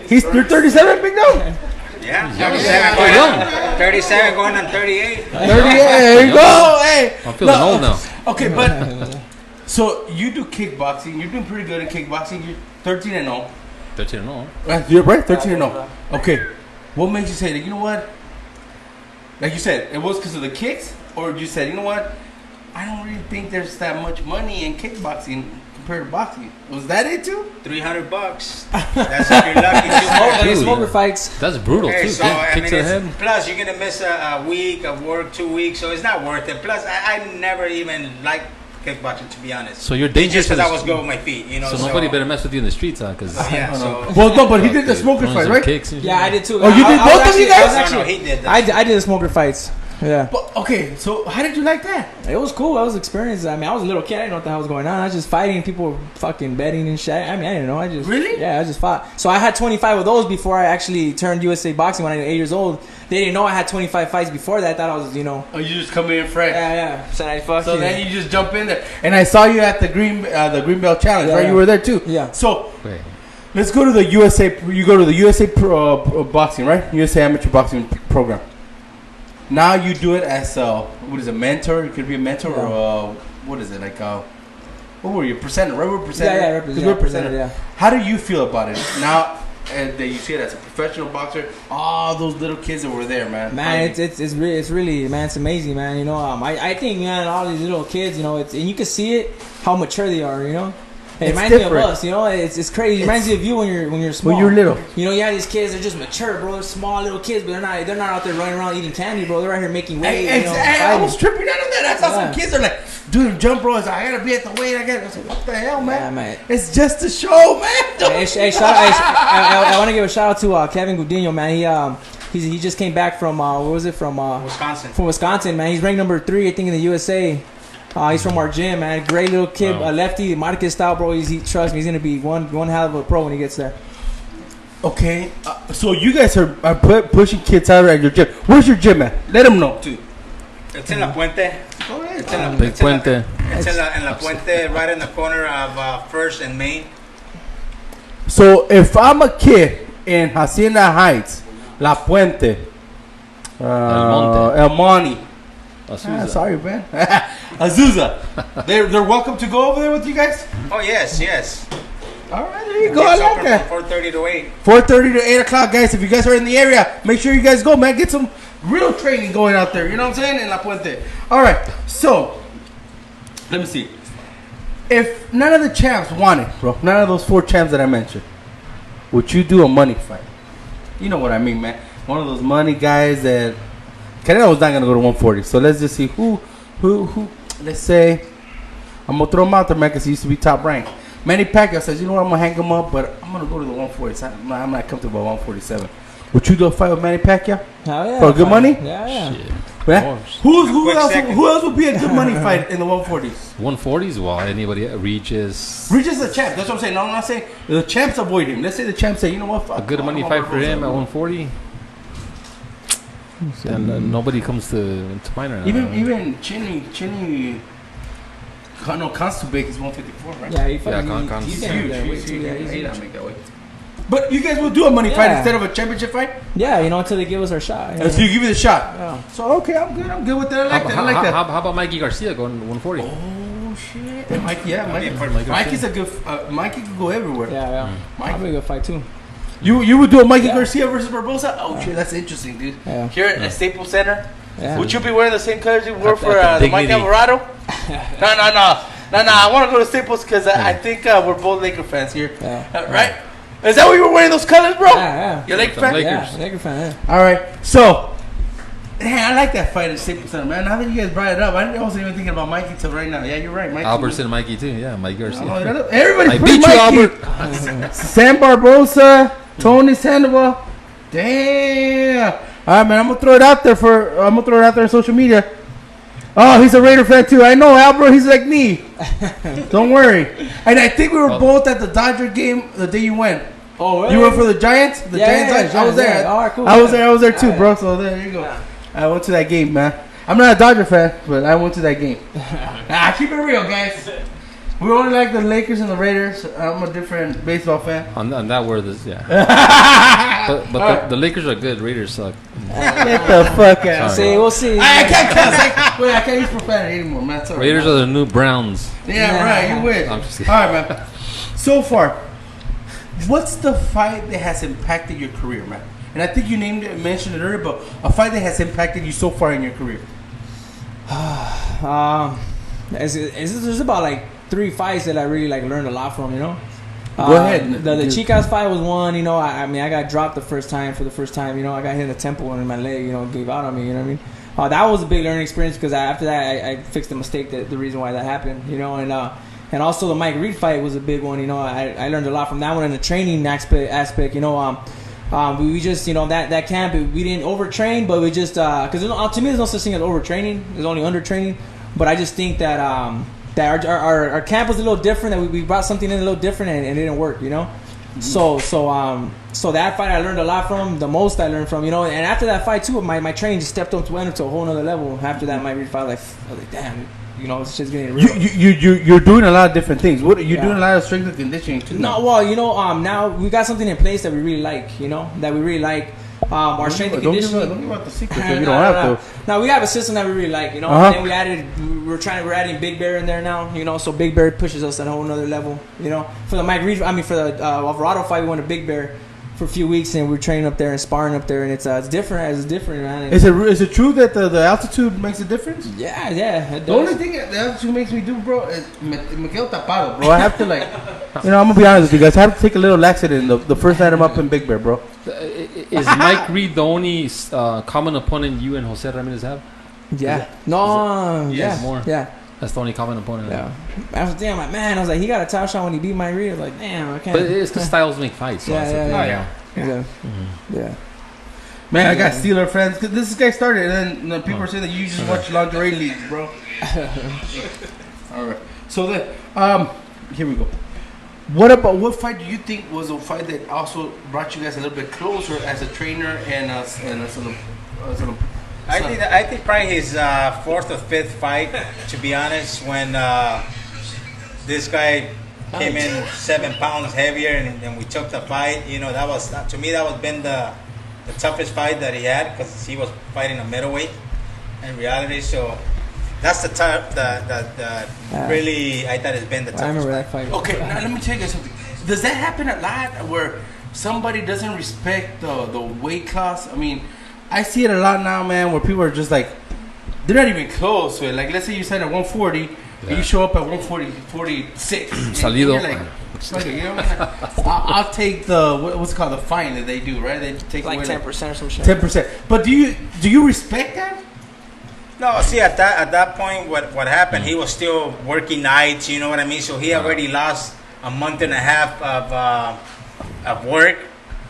You're 37, Big No? Yeah, 37 going on 38. 38, there you go. Hey, I'm feeling old now. Okay, but so you do kickboxing. You're doing pretty good in kickboxing. You're 13-0. 13-0. Right, you're right, 13-0. Okay, what makes you say that? You know what? Like you said, it was because of the kicks, or you said, you know what? I don't really think there's that much money in kickboxing compared to boxing. Was that it too? $300. That's if you're lucky. Smoker fights. That's brutal too. So, Kick to the head. Plus, you're gonna miss a week of work, 2 weeks, so it's not worth it. Plus, I never even liked kickboxing, to be honest. So you're dangerous because I was good with my feet, So nobody better mess with you in the streets, huh? Because well, no, but he did the smoker fight, right? Yeah, I did too. Oh, you did both of you guys? No, he did. I did the smoker fights. Yeah. But, okay, so how did you like that? It was cool. I was experienced. I was a little kid. I didn't know what the hell was going on. I was just fighting. People were fucking betting and shit. I didn't know. I just fought. So I had 25 of those before I actually turned USA Boxing when I was 8 years old. They didn't know I had 25 fights before that. I thought I was, Oh, you just come in fresh. Yeah. So then you just jump in there. And I saw you at the Green Belt Challenge, right? You were there too. Yeah. So let's go to the USA. You go to the USA Boxing, right? USA Amateur Boxing Program. Now you do it as a mentor? It could be a mentor or what is it like? What were you, presenter? Right, we're presenter. We're presenter. Yeah. How do you feel about it now that you see it as a professional boxer? All those little kids that were there, man. Man, it's really, man, it's amazing, man. I think, man, all these little kids, and you can see it how mature they are, It reminds me of us, It's crazy. It reminds me of you when you're small. When you're little. You have these kids. They're just mature, bro. They're small little kids, but they're not out there running around eating candy, bro. They're out here making weight. I was tripping out of that. I saw some kids are like, dude, jump, bro. I gotta be at the weight. I said, what the hell, man? Yeah, man. It's just a show, man. I want to give a shout out to Kevin Gudino, man. He just came back from Wisconsin. From Wisconsin, man. He's ranked number 3, I think, in the USA. He's from our gym, man. Great little kid, lefty, Marquez style, bro. Trust me, he's gonna be one hell of a pro when he gets there. Okay, so you guys are pushing kids out at your gym. Where's your gym at? Let them know too. It's in La Puente. Oh, yeah, It's in La Puente, right in the corner of First and Main. So if I'm a kid in Hacienda Heights, La Puente, El Monte. Sorry, man. Azusa. They're welcome to go over there with you guys? Oh, yes. All right, there you go. I like that. 4:30 to 8. 4:30 to 8 o'clock, guys. If you guys are in the area, make sure you guys go, man. Get some real training going out there. You know what I'm saying? In La Puente. All right. So, let me see. If none of the champs wanted, bro, none of those 4 champs that I mentioned, would you do a money fight? You know what I mean, man. One of those money guys that Canelo's not gonna go to 140. So let's just see who. Let's say I'm gonna throw him out there, man, because he used to be top ranked. Manny Pacquiao says, you know what, I'm gonna hang him up, but I'm gonna go to the 140. I'm not comfortable at 147. Would you do a fight with Manny Pacquiao? Hell yeah. For good money? Yeah. Shit. Yeah. Who else would be a good money fight in the 140s? 140s? Well, anybody. Regis. Regis is a champ. That's what I'm saying. No, I'm not saying the champs avoid him. Let's say the champs say, you know what? A good money fight for him at 140. And nobody comes to mind right now. Even Chinny. No, Constantine is 154, right? Yeah, He's he's huge. huge. He's make that weight. But you guys will do a money fight instead of a championship fight? Yeah, until they give us our shot. So you give it a shot. Yeah. So okay, I'm good with that. I like that. How about Mikey Garcia going 140? Oh shit, and Mikey's a good. Mikey can go everywhere. Yeah. Probably a good fight too. You would do a Mikey Garcia versus Barbosa? Oh shit, that's interesting, dude. Yeah. Here at Staples Center. Yeah. Would you be wearing the same colors you wore At for the the Mike Dignity. Alvarado? No. I want to go to Staples because I think we're both Laker fans here. Yeah. Right? Is that why you were wearing those colors, bro? Yeah. You're Laker fan? Lakers. Yeah, Laker fan. All right. So, I like that fight at Staples Center, man. Now that you guys brought it up, I wasn't even thinking about Mikey till right now. Yeah, you're right. Mikey. Albertson, Mikey too. Yeah, Mikey Garcia. Everybody I put beat you, Mikey. Albert. Sam Barbosa, Tony Sandoval. Damn. All right, man. I'm gonna throw it out there on social media. Oh, he's a Raider fan too. I know, Albert. He's like me. Don't worry. And I think we were both at the Dodger game the day you went. Oh, really? You went for the Giants? The Giants? I was there. Yeah. All right, cool. I was there too, bro. So there you go. I went to that game, man. I'm not a Dodger fan, but I went to that game. Keep it real, guys. We only like the Lakers and the Raiders. I'm a different baseball fan. On that word, but the Lakers are good. Raiders suck. Get the fuck out. Sorry. We'll see. I can't cuss. I can't use profanity anymore, man. It's all right, Raiders man. are the new Browns. Yeah, right. You win. I'm All just kidding. right, man. So far, what's the fight that has impacted your career, man? And I think you mentioned it earlier, but a fight that has impacted you so far in your career. There's about like 3 fights that I really learned a lot from. Go ahead. The Chicas fight was one. I mean, I got dropped for the first time. I got hit in the temple and my leg, gave out on me. You know what I mean? That was a big learning experience because after that I fixed the mistake, the reason why that happened. And also the Mike Reed fight was a big one. I learned a lot from that one in the training aspect. We just that camp we didn't overtrain, but we just because to me there's no such thing as overtraining. There's only undertraining. But I just think that that our camp was a little different. That we brought something in a little different and it didn't work. Mm-hmm. So that fight I learned a lot from. The most I learned from. And after that fight too, my training just went to a whole nother level. After that, my Reed fight, I was like, damn. It's just getting real. You're doing a lot of different things. What you're doing a lot of strength and conditioning too. No, well, now we got something in place that we really like. That we really like. Our strength and conditioning. Don't give out the secrets if you don't have to. Now we have a system that we really like. And then we're adding Big Bear in there now. So Big Bear pushes us at a whole another level. For the Mike Reed, for the Alvarado fight, we went to Big Bear for a few weeks and we're training up there and sparring up there, and it's different. It's different, man. Is it true that the altitude makes a difference? Yeah. The only thing that the altitude makes me do, bro, is me quedo tapado, bro. I have to I'm gonna be honest with you guys. I have to take a little laxative the first night I'm up in Big Bear, bro. Is Mike Reed the only common opponent you and Jose Ramirez have? Yeah. No. Yes, Yeah. more. Yeah. That's the only common opponent. Yeah. I was damn, man. I was like, he got a top shot when he beat Mike Reed. I was like, damn, I can't. But it's because styles make fights. So Yeah. Man, I got Steeler friends. Cause this guy started, and then people are saying that you just watch lingerie leagues, bro. All right. So then, here we go. What fight do you think was a fight that also brought you guys a little bit closer as a trainer and as an I think probably his 4th or 5th fight, to be honest, when this guy came in 7 pounds heavier and we took the fight. That was to me that was been the toughest fight that he had because he was fighting a middleweight in reality. So that's the really I thought it's been the toughest. I remember that fight. Okay, now let me tell you guys something. Does that happen a lot where somebody doesn't respect the weight class? I mean, I see it a lot now, man, where people are just like, they're not even close to it. Like, let's say you sign at 140 and you show up at 146. Salido. You're like, Fuck it, you know what I mean? I'll take the what's it called, the fine that they do, right? They take Like away 10% or some shit. 10%. But do you respect that? No, see, at that point, what happened? He was still working nights. You know what I mean? So he already lost a month and a half of work,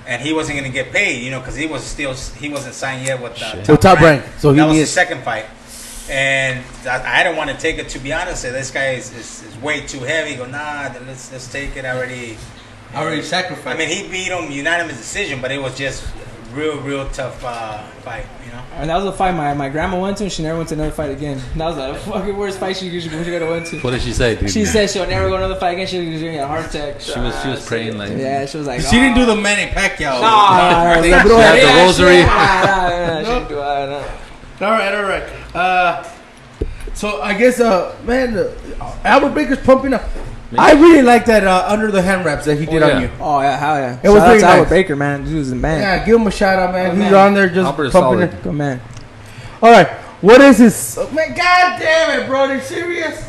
and he wasn't going to get paid. You know, because he wasn't signed yet with Top Rank. So that was his second fight, and I don't want to take it. To be honest, this guy is way too heavy. Go, nah, then let's take it. I already sacrificed. I mean, he beat him unanimous decision, but it was just real tough fight. You know. And that was a fight my grandma went to, and she never went to another fight again. That was the fucking worst fight she could have went to. What did she say, dude? She said she'll never go to another fight again. She was doing a heart attack. She was praying like. Yeah, she was like. She didn't do the Manny Pacquiao. No, She had the rosary. She didn't do that. All right. So I guess, man, Albert Baker's pumping up. I really like that under the hand wraps that he did on you. Oh yeah, hell yeah! It was Shout out very to nice. Albert Baker, man. Dude was a man. Yeah, give him a shout out, man. Oh, He's man. on there just Albert is pumping solid. it. Good man. All right, what is this? Man, God damn it, bro! Are you serious?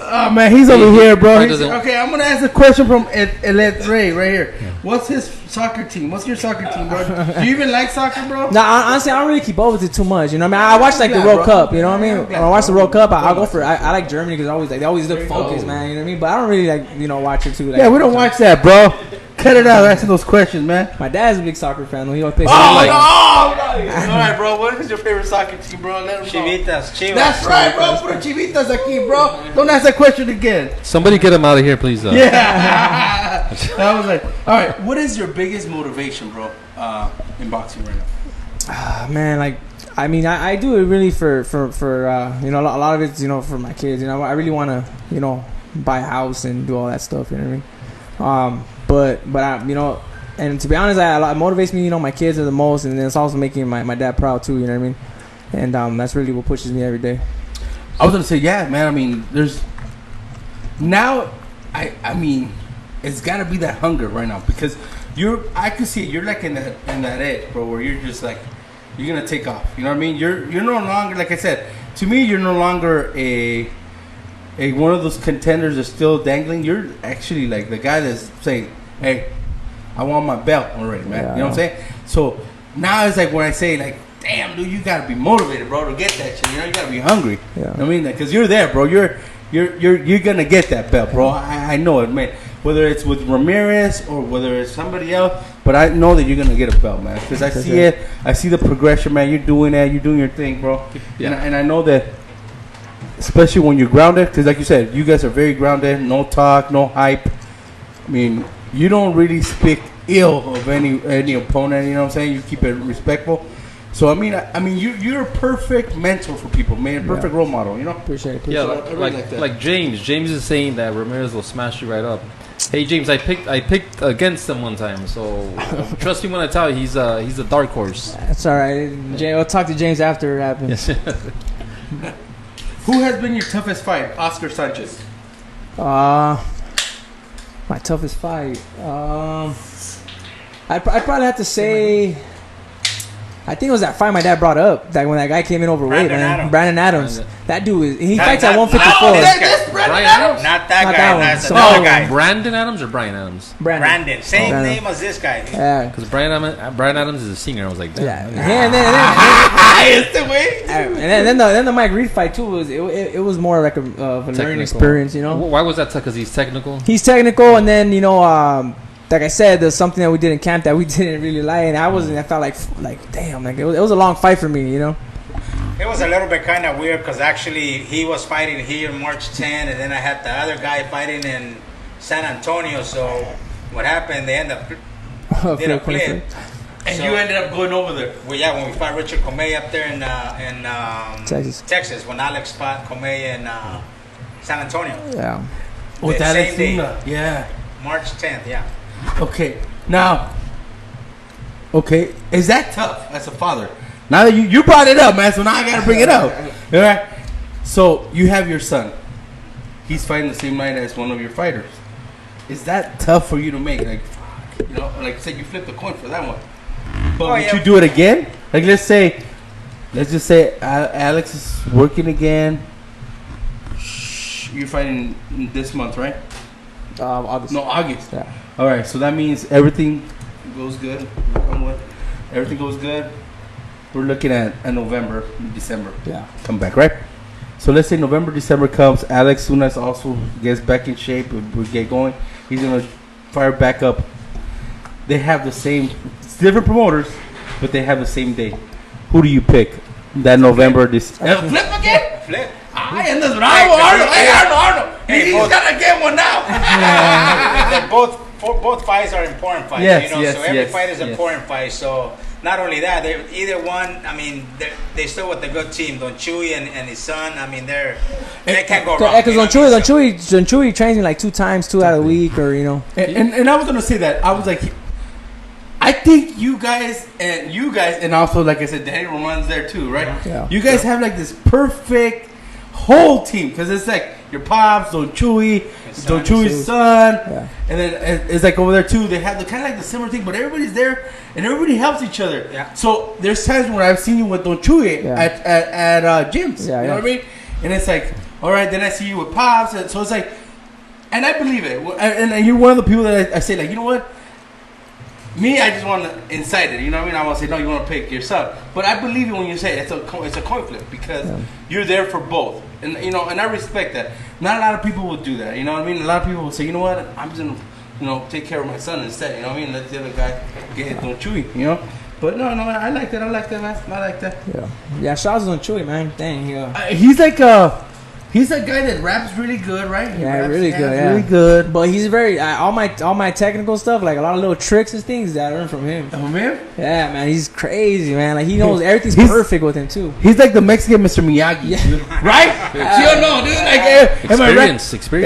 Oh man, he's over here, bro. Okay, I'm gonna ask a question from Elet Ray right here. Yeah. What's his soccer team? What's your soccer team, bro? Do you even like soccer, bro? No, honestly, I don't really keep up with it too much. You know what I mean? I watch like the World Cup. You know what I mean? When I watch the World Cup, I'll go for. I like Germany because they always look focused, man. You know what I mean? But I don't really watch it too. Yeah, we don't watch that, bro. Cut it out asking those questions, man. My dad's a big soccer fan. He always plays. All right, bro. What is your favorite soccer team, bro? Let him know. Chivitas, Chivas. That's right, bro. Put a Chivitas aquí, bro. Don't ask that question again. Somebody get him out of here, please. Yeah. I was like, all right. What is your biggest motivation, bro, in boxing right now? Man, I do it really for a lot of it's for my kids. I really want to buy a house and do all that stuff. You know what I mean? But I and to be honest, it motivates me. My kids are the most, and then it's also making my dad proud too. You know what I mean? And that's really what pushes me every day. I was gonna say, yeah, man. I mean, there's now. I mean, it's gotta be that hunger right now because I can see it. You're like in that edge, bro, where you're just like you're gonna take off. You know what I mean? You're no longer, like I said, to me, you're no longer a one of those contenders that's still dangling. You're actually like the guy that's saying, hey, I want my belt already, man. Yeah. You know what I'm saying? So now it's like when I say, like, damn, dude, you gotta be motivated, bro, to get that shit. You gotta be hungry. Yeah. You know what I mean? Because you're there, bro. You're gonna get that belt, bro. I know it, man. Whether it's with Ramirez or whether it's somebody else, but I know that you're gonna get a belt, man. Because I see it. I see the progression, man. You're doing that. You're doing your thing, bro. Yeah. And I know that, especially when you're grounded, because like you said, you guys are very grounded. No talk, no hype. I mean, you don't really speak ill of any opponent. You know what I'm saying? You keep it respectful. So I mean, you're a perfect mentor for people, man. Perfect role model. You know. Appreciate it. Yeah, I really like that. like James. James is saying that Ramirez will smash you right up. Hey James, I picked against him one time, so trust me when I tell you he's a dark horse. That's all right. I'll talk to James after it happens. Who has been your toughest fight? Oscar Sanchez. My toughest fight. I'd probably have to say. I think it was that fight my dad brought up. That when that guy came in overweight, Brandon Adams. That dude he fights at 154. Brian Adams? Not that Not guy. that one. That's So- another guy. Brandon Adams or Brian Adams? Brandon. Same Brandon. name as this guy. Yeah. Because Brian Adams is a singer. I was like, damn. Yeah. And then the Mike Reed fight too it was more like of a learning experience, Why was that? Because he's technical. He's technical, and then like I said, there's something that we did in camp that we didn't really like, and I felt like damn, like it was a long fight for me, It was a little bit kind of weird because actually he was fighting here March 10, and then I had the other guy fighting in San Antonio. So what happened? They ended up did a flip. And So- you ended up going over there. Well, yeah, when we fought Richard Comey up there in Texas. when Alex fought Comey in San Antonio. Yeah. With The Alex same day. Luna. Yeah. March 10th, yeah. Okay. Now. Okay. Is that tough as a father? Now that you brought it up, man, so now I gotta bring it up. All right. So you have your son. He's fighting the same night as one of your fighters. Is that tough for you to make? Like, like say you flip the coin for that one. But would you do it again? Like let's just say Alex is working again. you're fighting this month, right? August. No, August. Yeah. All right, so that means everything goes good. Everything goes good. We're looking at a November, December. Yeah. Come back, right? So let's say November, December comes. Alex Sunas also gets back in shape. We get going. He's gonna fire back up. They have the same, it's different promoters, but they have the same day. Who do you pick? That November, Flip again? Flip. Arnold. Hey, Arnold. Hey, He's gotta get one now. They're both fights are important fights. Yes, so every fight is an yes. important fight. So not only that, they're either one. I mean, they're still with a good team. Don Chewy and his son. I mean, they can't go wrong. Because Don Chewy trains me like 2 times, 2 out of the week, or you know. And I was gonna say that. I was like, I think you guys, and also like I said, Danny Roman's there too, right? Yeah. You guys have like this perfect whole team because it's like your pops, Don Chewy's son, and then it's like over there too. They have the kind of like the similar thing, but everybody's there and everybody helps each other. Yeah. So there's times when I've seen you with Don Chewy at gyms. Yeah, you know what I mean? And it's like, all right, then I see you with pops, and so it's like, and I believe it. And you're one of the people that I say like, you know what? Me, I just want to incite it. You know what I mean? I want to say, no, you want to pick your son. But I believe it when you say it's a coin flip because you're there for both. And and I respect that. Not a lot of people will do that. You know what I mean? A lot of people will say, you know what? I'm just going to, take care of my son instead. You know what I mean? Let the other guy get hit on Chewy, But no, I like that. I like that, man. I like that. Yeah, shout out to Chewy, man. Dang, he's like he's a guy that raps really good, right? Really good. But he's very all my technical stuff, like a lot of little tricks and things that I learned from him. Oh man, yeah, man, he's crazy, man. Like he knows everything's perfect with him too. He's like the Mexican Mr. Miyagi, right? You know, dude. Like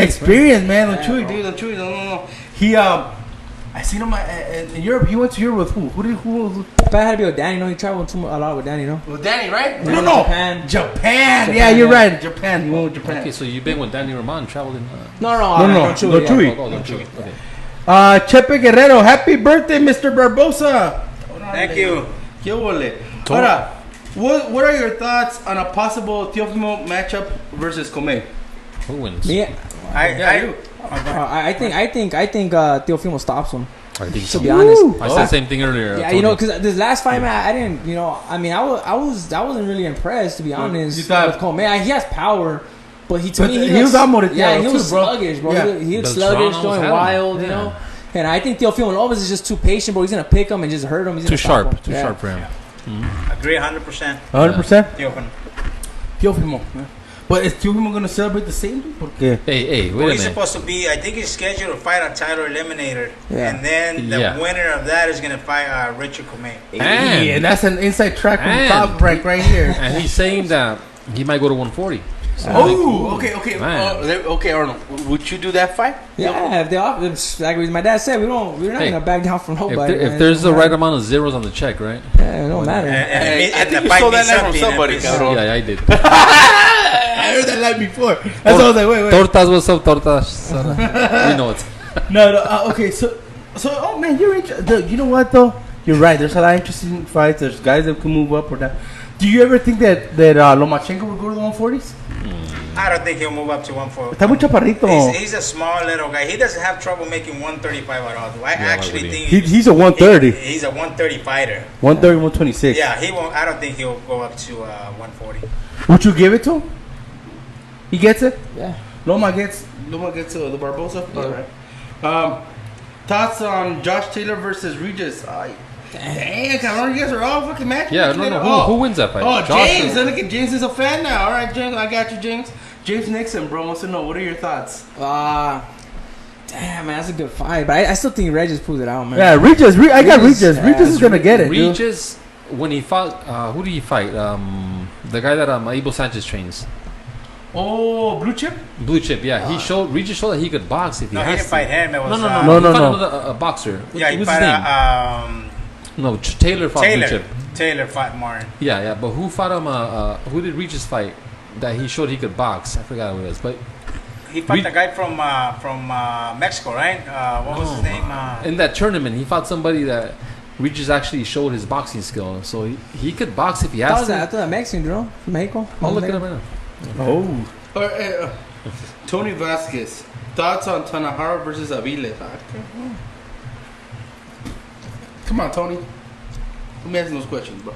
experience, man. Don't Chewy, dude. No. He I seen him in Europe. He went to Europe with who? Who? If I had to be with Danny, he traveled a lot with Danny, With Danny, right? No. Japan. Yeah, you're right. Japan. He went with Japan. Okay, so you've been with Danny Roman, traveled in... No. Chewy. Okay. Chepe Guerrero, happy birthday, Mr. Barbosa. Thank you. Ahora, what are your thoughts on a possible Teofimo matchup versus Comey? Who wins? Yeah. I think Teofimo stops him. I think to so. be honest, I said the same thing earlier. Yeah, because this last fight, man, I didn't, I mean, I wasn't really impressed, to be honest, with Coleman. He has power, but he was sluggish, bro. Yeah. He was sluggish, going wild, you know. And I think Teofimo Lopez is just too patient, bro. He's gonna pick him and just hurt him. He's too sharp for him. Agree 100%. 100%. Teofimo. But is Teofimo going to celebrate the same day? Hey, wait a minute. He's supposed to be, I think he's scheduled to fight a title eliminator. Yeah. And then the winner of that is going to fight Richard Comey. And that's an inside track from Top Rank right here. And he's saying that he might go to 140. So okay. Okay, Arnold. Would you do that fight? Yeah, if they offer, like my dad said, we're not gonna back down from nobody. If there's the right amount of zeros on the check, right? Yeah, it don't matter. I think you saw that line from somebody. Yeah, I did. I heard that line before. That's why I was like, wait. Tortas, what's up, tortas? We know it. No. Okay, so, oh man, you're interested. You know what though? You're right. There's a lot of interesting fights. There's guys that can move up or down. Do you ever think that Lomachenko would go to the 140s? I don't think he'll move up to 140. Está muy chaparrito. He's a small little guy. He doesn't have trouble making 135 at all. I actually think he's a 130. He's a 130 fighter. 130, 126. Yeah, he won't. I don't think he'll go up to 140. Would you give it to him? He gets it. Yeah. Loma gets the Barbosa. Yeah. All right. Thoughts on Josh Taylor versus Regis? Dang, cabrón, you guys are all fucking matching. Yeah, no. Who wins that fight? Oh, Josh James. Look at James is a fan now. All right, James, I got you, James. James Nixon, bro, wants to know, what are your thoughts? Damn, man, that's a good fight. But I still think Regis pulls it out, man. Yeah, Regis. I got Regis. Regis is going to get it. Regis, when he fought, who did he fight? The guy that Abel Sanchez trains. Oh, Blue Chip? Blue Chip, yeah. Regis showed that he could box if he has to. He didn't fight him. It was, No. No. He fought a boxer. Yeah, he What's fought his name? No, Taylor fought Blue Chip. Taylor fought Martin. Yeah, but who fought him? Who did Regis fight that he showed he could box? I forgot who it was, but he fought the guy from Mexico, right? What was his name? In that tournament, he fought somebody that Regis actually showed his boxing skill, so he could box if he has to. I thought that Mexican, you know, from Mexico. I'll look it up right now. Oh. Tony Vasquez. Thoughts on Tanahara versus Aviles? Come on, Tony. Let me ask those questions, bro.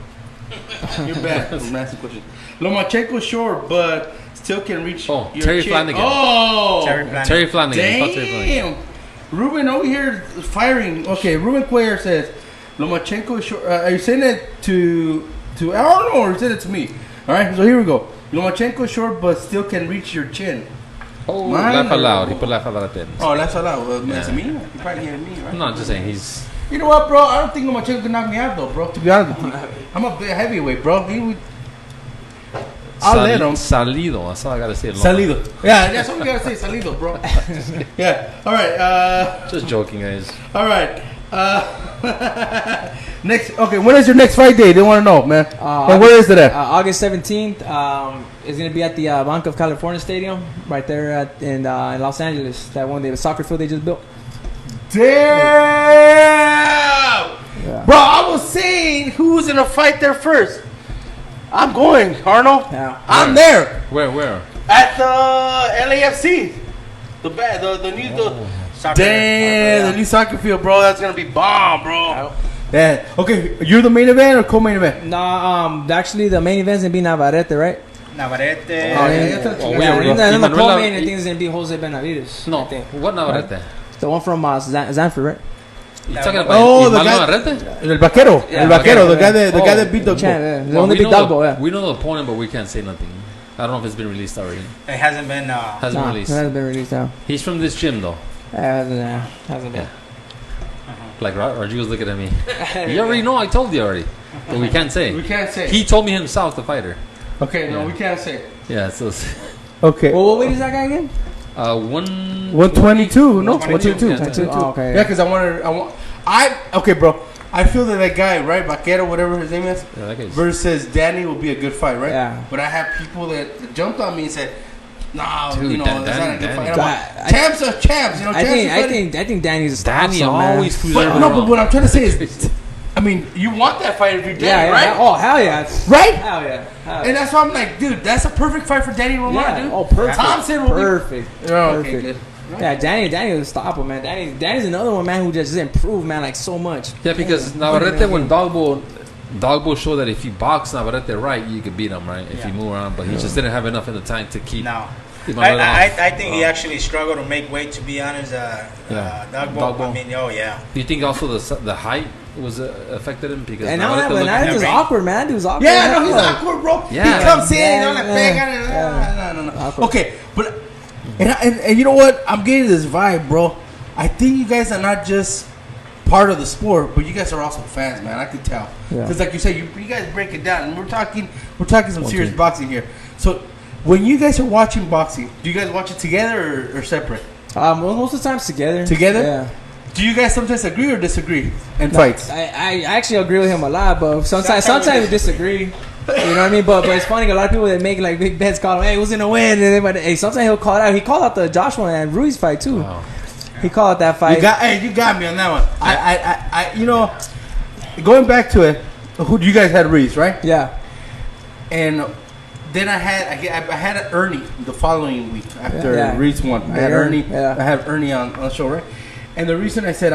You're bad. I'm asking questions. Lomachenko short, but still can reach your Terry chin. Flanagan. Oh! Terry Flanagan. Terry Flanagan. Damn! Ruben over here firing. Okay, Ruben Cuellar says Lomachenko is short. Are you saying it to Arnold or is it to me? All right, so here we go. Lomachenko is short, but still can reach your chin. Oh, laugh aloud. He put laugh aloud at the end. Oh, that's allowed. That's me. You probably hear me, right? I'm not just saying he's. You know what, bro? I don't think Lomachenko can knock me out, though, bro. To be honest with you, I'm a big heavyweight, bro. He would. I'll let him. Salido. That's all I gotta say. Salido. Yeah, that's all we gotta say. Salido, bro. Yeah. All right. Just joking, guys. All right. Next. Okay. When is your next fight day? They want to know, man. Where is it at? August 17th. It's gonna be at the Bank of California Stadium, right there in Los Angeles. That one, the soccer field they just built. Damn. Yeah. Bro, I was saying who's gonna fight there first. I'm going, Arnold. Yeah. I'm there. Where? At the LAFC. The new Soccer. Damn, the new soccer field, bro. That's gonna be bomb, bro. Yeah. Okay, you're the main event or co-main event? Nah, actually the main event's gonna be Navarrete, right? Navarrete. And then the co-main I think is gonna be Jose Benavides. No, I think. what Navarrete? The one from Zanford, right? You talking about the guy, Navarrete? El Vaquero, Yeah, El Vaquero, the guy yeah. that beat the The one that beat Dogbo, yeah. We know the opponent, but we can't say nothing. I don't know if it's been released already. It hasn't been. Hasn't Nah, released. it hasn't been released now. He's from this gym though. Hasn't been. Yeah. Like Rodrigo's looking at me. You already know. I told you already, but we can't say. We can't say. He told me himself, the fighter. Okay, no, Yeah. we can't say. Yeah. So. Okay. Well, what weight is that guy again? 122, no? 122. Yeah. Oh, okay. Yeah, because okay, bro. I feel that guy, right, Vaquero, whatever his name is, Yeah, that guy's- versus Danny will be a good fight, right? Yeah. But I have people that jumped on me and said, "Nah, Dude, you know, that's not a good Danny. fight." And I'm like, champs are champs, you know. I think Danny's Danny awesome, always man. screws But, everyone no, but wrong. what I'm trying to say is, I mean, you want that fight if you're Danny, Yeah, right? Oh, hell yeah. Right? Hell yeah. Hell And that's why I'm like, dude, that's a perfect fight for Danny Romano, yeah. dude. Oh, perfect. Thompson will Perfect. be. Oh, okay, Perfect. good. Yeah, Danny will stop him, man. Danny's another one, man, who just improved, man, like so much. Yeah, because Navarrete, when Dogbo showed that if you box Navarrete right, you could beat him, right? If you move around, but he just didn't have enough in the tank to keep. No. keep him alive. I think he actually struggled to make weight, to be honest. Dogbo. I mean, oh yeah. Do you think also the height was affected him because And now Navarrete that looked- was awkward, man. He was awkward. Yeah, no, man. he's Like, awkward, bro. Yeah. He comes in, Yeah, I'm like, yeah. no. Awkward. Okay, but and you know what? I'm getting this vibe, bro. I think you guys are not just part of the sport, but you guys are also fans, man. I could tell. Yeah. Because like you said, you guys break it down, and we're talking some serious boxing here. So when you guys are watching boxing, do you guys watch it together or separate? Most of the times together. Together? Yeah. Do you guys sometimes agree or disagree in fights? I actually agree with him a lot, but sometimes we disagree. You know what I mean? But it's funny, a lot of people that make like big bets call him, hey, who's gonna win? And then, but hey, sometimes he'll call it out. He called out the Joshua and Ruiz fight too. Wow. He called out that fight. You got me on that one. I you know, going back to it, who you guys had Reese, right? Yeah. And then I had Ernie the following week after Yeah. Reese won. I had Ernie, Ernie. yeah. I have Ernie on the show, right? And the reason I said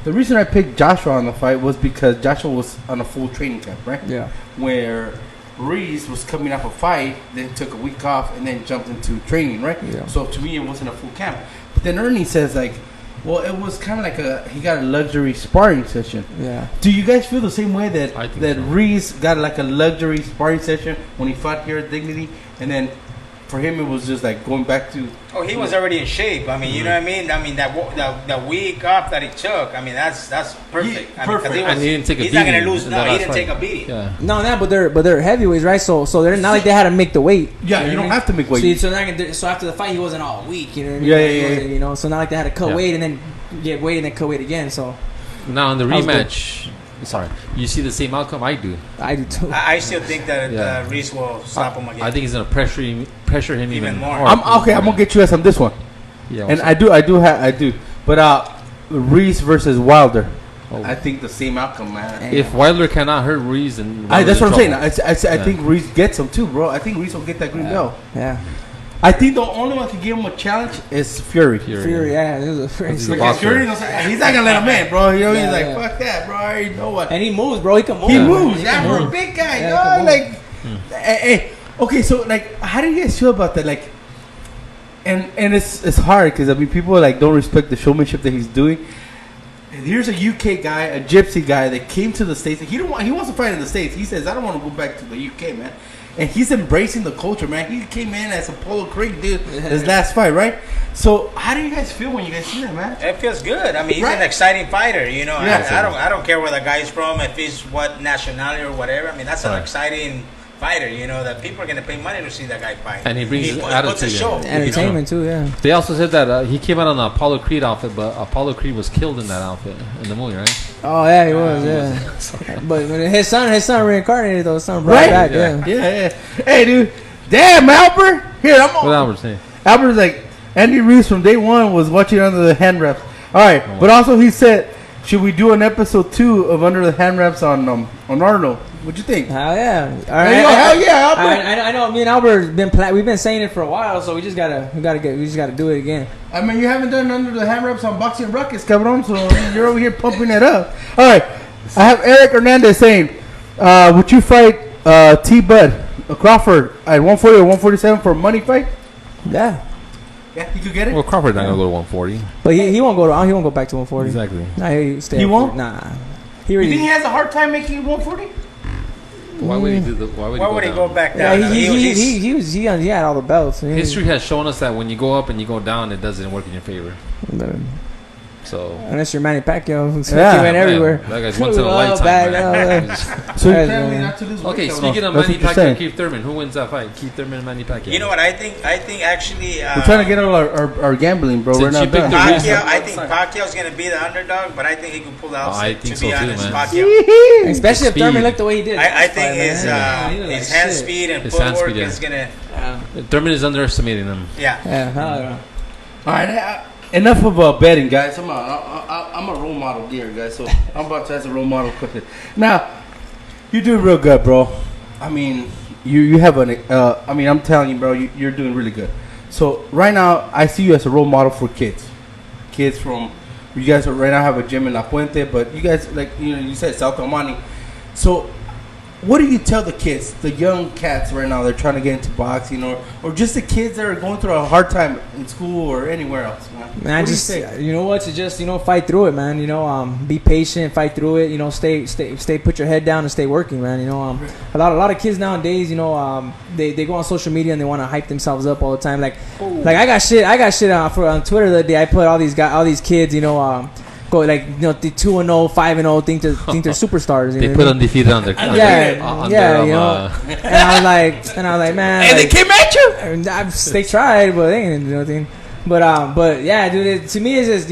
the reason I picked Joshua on the fight was because Joshua was on a full training camp, right? Yeah. Where Reese was coming off a fight, then took a week off, and then jumped into training, right? Yeah. So to me, it wasn't a full camp. But then Ernie says like, well, it was kind of like he got a luxury sparring session. Yeah. Do you guys feel the same way I that think so. Reese got like a luxury sparring session when he fought here at Dignity, and then for him it was just like going back to? Oh, he was already in shape. I mean, you know what I mean? I mean, that week off that he took, I mean, that's perfect. Yeah, I mean, 'cause perfect. And he didn't take a he's not going to beating lose. in No, that he last didn't fight. take a beating. Yeah. No, but they're heavyweights, right? So they're not like they had to make the weight. Yeah, you don't have to make weight. So after the fight, he wasn't all weak. You know what I mean? Yeah, Like, yeah, he yeah. wasn't, you know, so not like they had to cut Yeah. weight and then get weight and then cut weight again. So Now in the That was good. rematch, sorry, you see the same outcome I do. I do too. I still think that Yeah. Reese will stop him again. I think he's gonna pressure him even Even more. more. I'm gonna get you guys on this one, Yeah, and what's I do. But Reese versus Wilder, Oh. I think the same outcome, man. if Wilder cannot hurt Reese, then That's Wilder's what I'm in saying. trouble. I think Reese gets him too, bro. I think Reese will get that green belt. Yeah. I think the only one can give him a challenge is Fury. Fury, yeah. This is a Fury. He's a Because boxer. Fury, he's not gonna let him in, bro. You know, Yeah, he's like, yeah. fuck that, bro. I already know what. And he moves, bro. He can move. He man. moves. He Yeah, can for a move. big guy. Yeah, You he can know, move. like, hey, okay. So, like, how do you guys feel about that? Like, and it's hard because I mean, people like don't respect the showmanship that he's doing. And here's a UK guy, a gypsy guy that came to the States. He wants to fight in the States. He says, I don't want to go back to the UK, man. And he's embracing the culture, man. He came in as Apollo Creed, dude, his last fight, right? So, how do you guys feel when you guys see that, man? It feels good. I mean, he's Right. an exciting fighter. You know, Yeah. I don't care where the guy's from, if he's what nationality or whatever. I mean, that's an exciting fighter. You know, that people are gonna pay money to see that guy fight. And he brings his puts attitude a show. in. Entertainment too, yeah. They also said that he came out on the Apollo Creed outfit, but Apollo Creed was killed in that outfit in the movie, right? Oh yeah, he was, yeah. But when his son reincarnated though. His son brought Right? back, Yeah. yeah. Yeah. Hey, dude. Damn, Albert. Here, I'm What on. Albert saying? Albert's like, Andy Reese from day one was watching Under the Hand Wraps. All right, but also he said, should we do an episode 2 of Under the Hand Wraps on Arnold? What'd you think? Hell yeah! Hey, yo, hell yeah, Albert. I know. Me and Albert we've been saying it for a while, so we just gotta do it again. I mean, you haven't done Under the Hand Wraps on Boxing Ruckus, cabron, so you're over here pumping it up. All right, I have Eric Hernandez saying, would you fight T-Bud Crawford at 140 or 147 for a money fight? Yeah, Yeah, you could get it. Well, Crawford's not gonna go to 140. but he won't go back to 140. Exactly. Nah, he stay. He up won't? Nah, he You already. think he has a hard time making 140? Why would he do the? Why would Why he would go he down? go back Yeah, down? he had all the belts. History has shown us that when you go up and you go down, it doesn't work in your favor. So Unless you're Manny Pacquiao, who's Yeah. he went everywhere. That guy's once in a Oh, lifetime. bad, man. yeah. So Guys, you're telling me man. not to lose weight? Okay, Cabron. speaking of That's Manny what you're Pacquiao saying. and Keith Thurman, who wins that fight? Keith Thurman and Manny Pacquiao. You know what I think? I think actually We're trying to get all our gambling, bro. Since We're not you picked done. the Pacquiao. I think Pacquiao's gonna be the underdog, but I think he can pull out. Oh, I think to so be too, honest, man. Pacquiao. Especially if Speed. Thurman looked the way he did. I think his He looked his like hand shit. speed and His hand footwork speed, yeah. is gonna. Thurman is underestimating him. Yeah. Yeah, hell yeah. All right, enough of betting, guys. I'm a role model here, guys. So I'm about to ask a role model question. Now, you do real good, bro. I mean, you have an. I mean, I'm telling you, bro, you're doing really good. So right now, I see you as a role model for kids. Kids from you guys are right now have a gym in La Puente, but you guys you said South Omani. So what do you tell the kids, the young cats right now? They're trying to get into boxing, or just the kids that are going through a hard time in school or anywhere else, man. Man, What do just you say? you know what? To just fight through it, man. Be patient, fight through it. Stay, put your head down and stay working, man. A lot of kids nowadays, they go on social media and they want to hype themselves up all the time. Like I got shit on Twitter the other day. I put all these kids, go like the 2-0, 5-0, think they're superstars. You They know put what I mean? undefeated on their And I was like, man. And they like, came at you. they tried, but they didn't do nothing. But yeah, dude. To me, it's just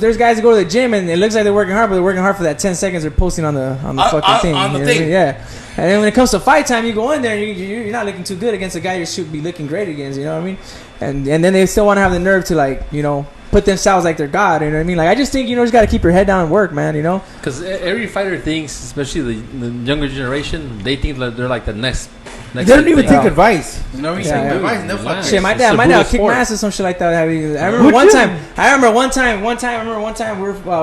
there's guys that go to the gym and it looks like they're working hard, but they're working hard for that 10 seconds they're posting on the fucking thing. on the you know what I thing. mean? Yeah. And then when it comes to fight time, you go in there and you're not looking too good against a guy you should be looking great against. You know what I mean? And then they still want to have the nerve to put themselves like they're God. You know what I mean? Like I just think you just got to keep your head down and work, man. Because every fighter thinks, especially the younger generation, they think that they're like the next. They don't even thing. take advice. You know what I mean? Yeah, Take yeah. advice and they'll fuck Relax. Shit, my It's dad a brutal kicked my sport. ass or some shit like that. I remember Would one you? time. I remember one time.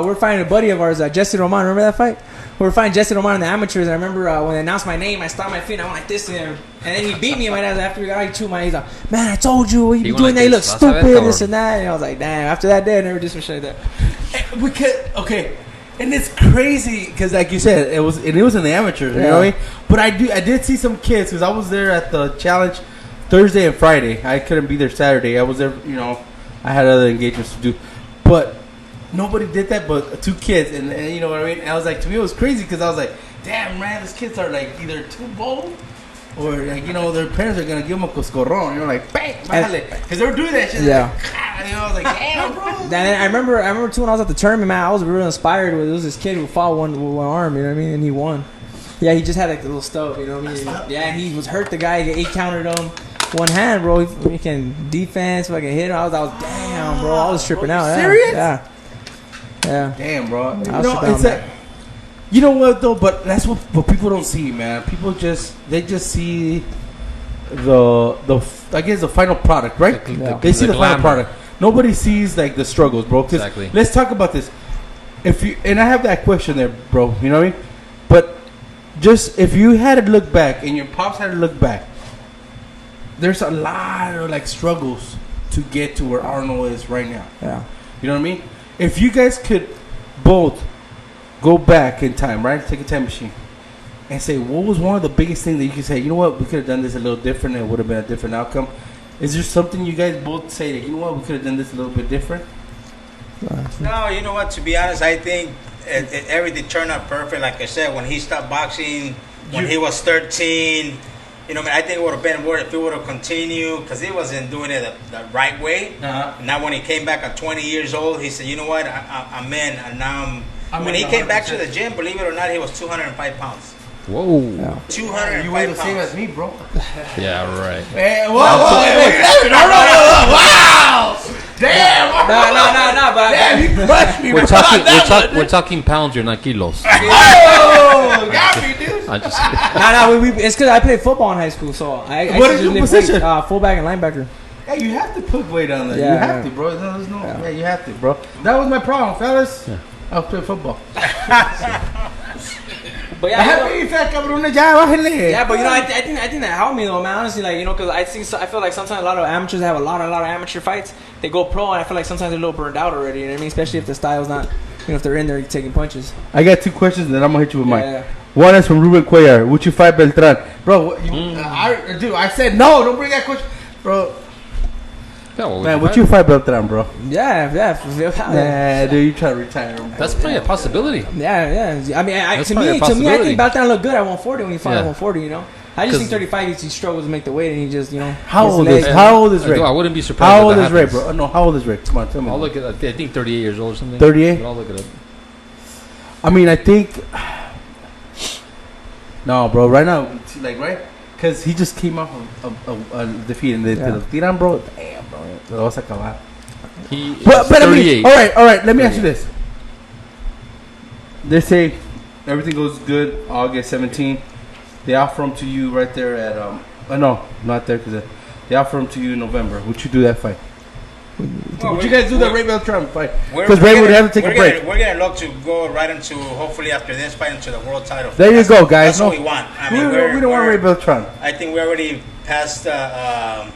We're fighting a buddy of ours, Jesse Roman. Remember that fight? We were fighting Jesse Roman in the amateurs. And I remember when they announced my name, I stopped my feet and I went like this to him. And then he beat me. And my dad, after we got, he chewed my. He's like, "Man, I told you, what you He be went doing like that? You look this. Vas a ver, stupid, cabrón. this and that." And I was like, "Damn." After that day, I never did some shit like that. We could and it's crazy because, like you said, it was in the amateurs. You know what I mean? But I did see some kids because I was there at the challenge Thursday and Friday. I couldn't be there Saturday. I was there. I had other engagements to do, but nobody did that. But 2 kids, and you know what I mean. And I was like, to me, it was crazy because I was like, damn, man, these kids are like either too bold. Or like their parents are gonna give them a coscorron, like bang, because they were doing that shit. Yeah. Like, I was like, damn, bro. Then I remember too when I was at the tournament, man. I was really inspired with. It was this kid who fought with one arm, you know what I mean, and he won. Yeah, he just had like the little stuff, you know what I mean. Yeah, and he was hurt. The guy, he countered him, one hand, bro. He can defense, fucking hit him. I was damn, bro. I was tripping out. Serious? Yeah. Yeah. Damn, bro. I was tripping out, It's man. like, you know what though? But that's what people don't see, man. People they just see I guess the final product, right? They see the final product. Nobody sees like the struggles, bro. Exactly. Let's talk about this. And I have that question there, bro. You know what I mean? But just if you had to look back and your pops had to look back, there's a lot of like struggles to get to where Arnold is right now. Yeah. You know what I mean? If you guys could both go back in time, right? Take a time machine and say, what was one of the biggest things that you could say, you know what, we could have done this a little different and it would have been a different outcome? Is there something you guys both say that, you know what, we could have done this a little bit different? No, you know what, to be honest, I think everything turned out perfect. Like I said, when he stopped boxing, when he was 13, you know, I think it would have been worse if he would have continued, because he wasn't doing it the right way. Now when he came back at 20 years old, he said, you know what, I'm in, and now when he came back to the gym, believe it or not, he was 205 pounds. Whoa. Yeah. 205 You were the pounds. same as me, bro. Yeah, right. Hey, wow! Damn! No, but Damn, you crushed me, We're talking pounds, you're not kilos. Oh, got me, dude. I just it's because I played football in high school, so I What used is to your lift weights, position? fullback and linebacker. Hey, you have to put weight on there. Yeah, you have yeah. to, bro. There's no, yeah, you have to, bro. That was my problem, fellas. Yeah. I was playing football. But yeah, Yeah, but I think that helped me though, man. Honestly, like because I feel like sometimes a lot of amateurs have a lot of amateur fights. They go pro, and I feel like sometimes they're a little burned out already. You know what I mean? Especially if the style's not, if they're in there taking punches. I got two questions, and then I'm gonna hit you with mine. Yeah. One is from Ruben Cuellar. Would you fight Beltran, bro? I said no. Don't bring that question, bro. Yeah, well, Man, would you fight Beltran, bro? Yeah. Nah, dude, you try to retire him. That's probably a possibility. Yeah. I mean, That's to probably a me, I possibility. think Beltran looked good at 140 when he fought at Yeah. 140. You know, I just think 'Cause- 35 he struggles to make the weight, and he just How his old legs- is How old is Ray? I wouldn't be surprised. How if old that is Ray, happens. bro? No, how old is Ray? Come on, tell me. I'll look at. I think 38 years old or something. 38? But I'll look it up. I mean, I think. No, bro. Right now, like, right? Because he just came off of a defeat and they tiran, bro. Damn, bro. Te lo vas a acabar. He is But I 38. mean, all right. Let me ask you this. They say everything goes good August 17th. They offer them to you right there at no, not there because they offer them to you in November. Would you do that fight? Would you guys do the Ray Beltran fight? Because Ray would have to take a break. We're gonna look to go right into, hopefully after this fight, into the world title. There you go, guys. That's what we want. I mean, we don't want Ray Beltran. I think we're already past the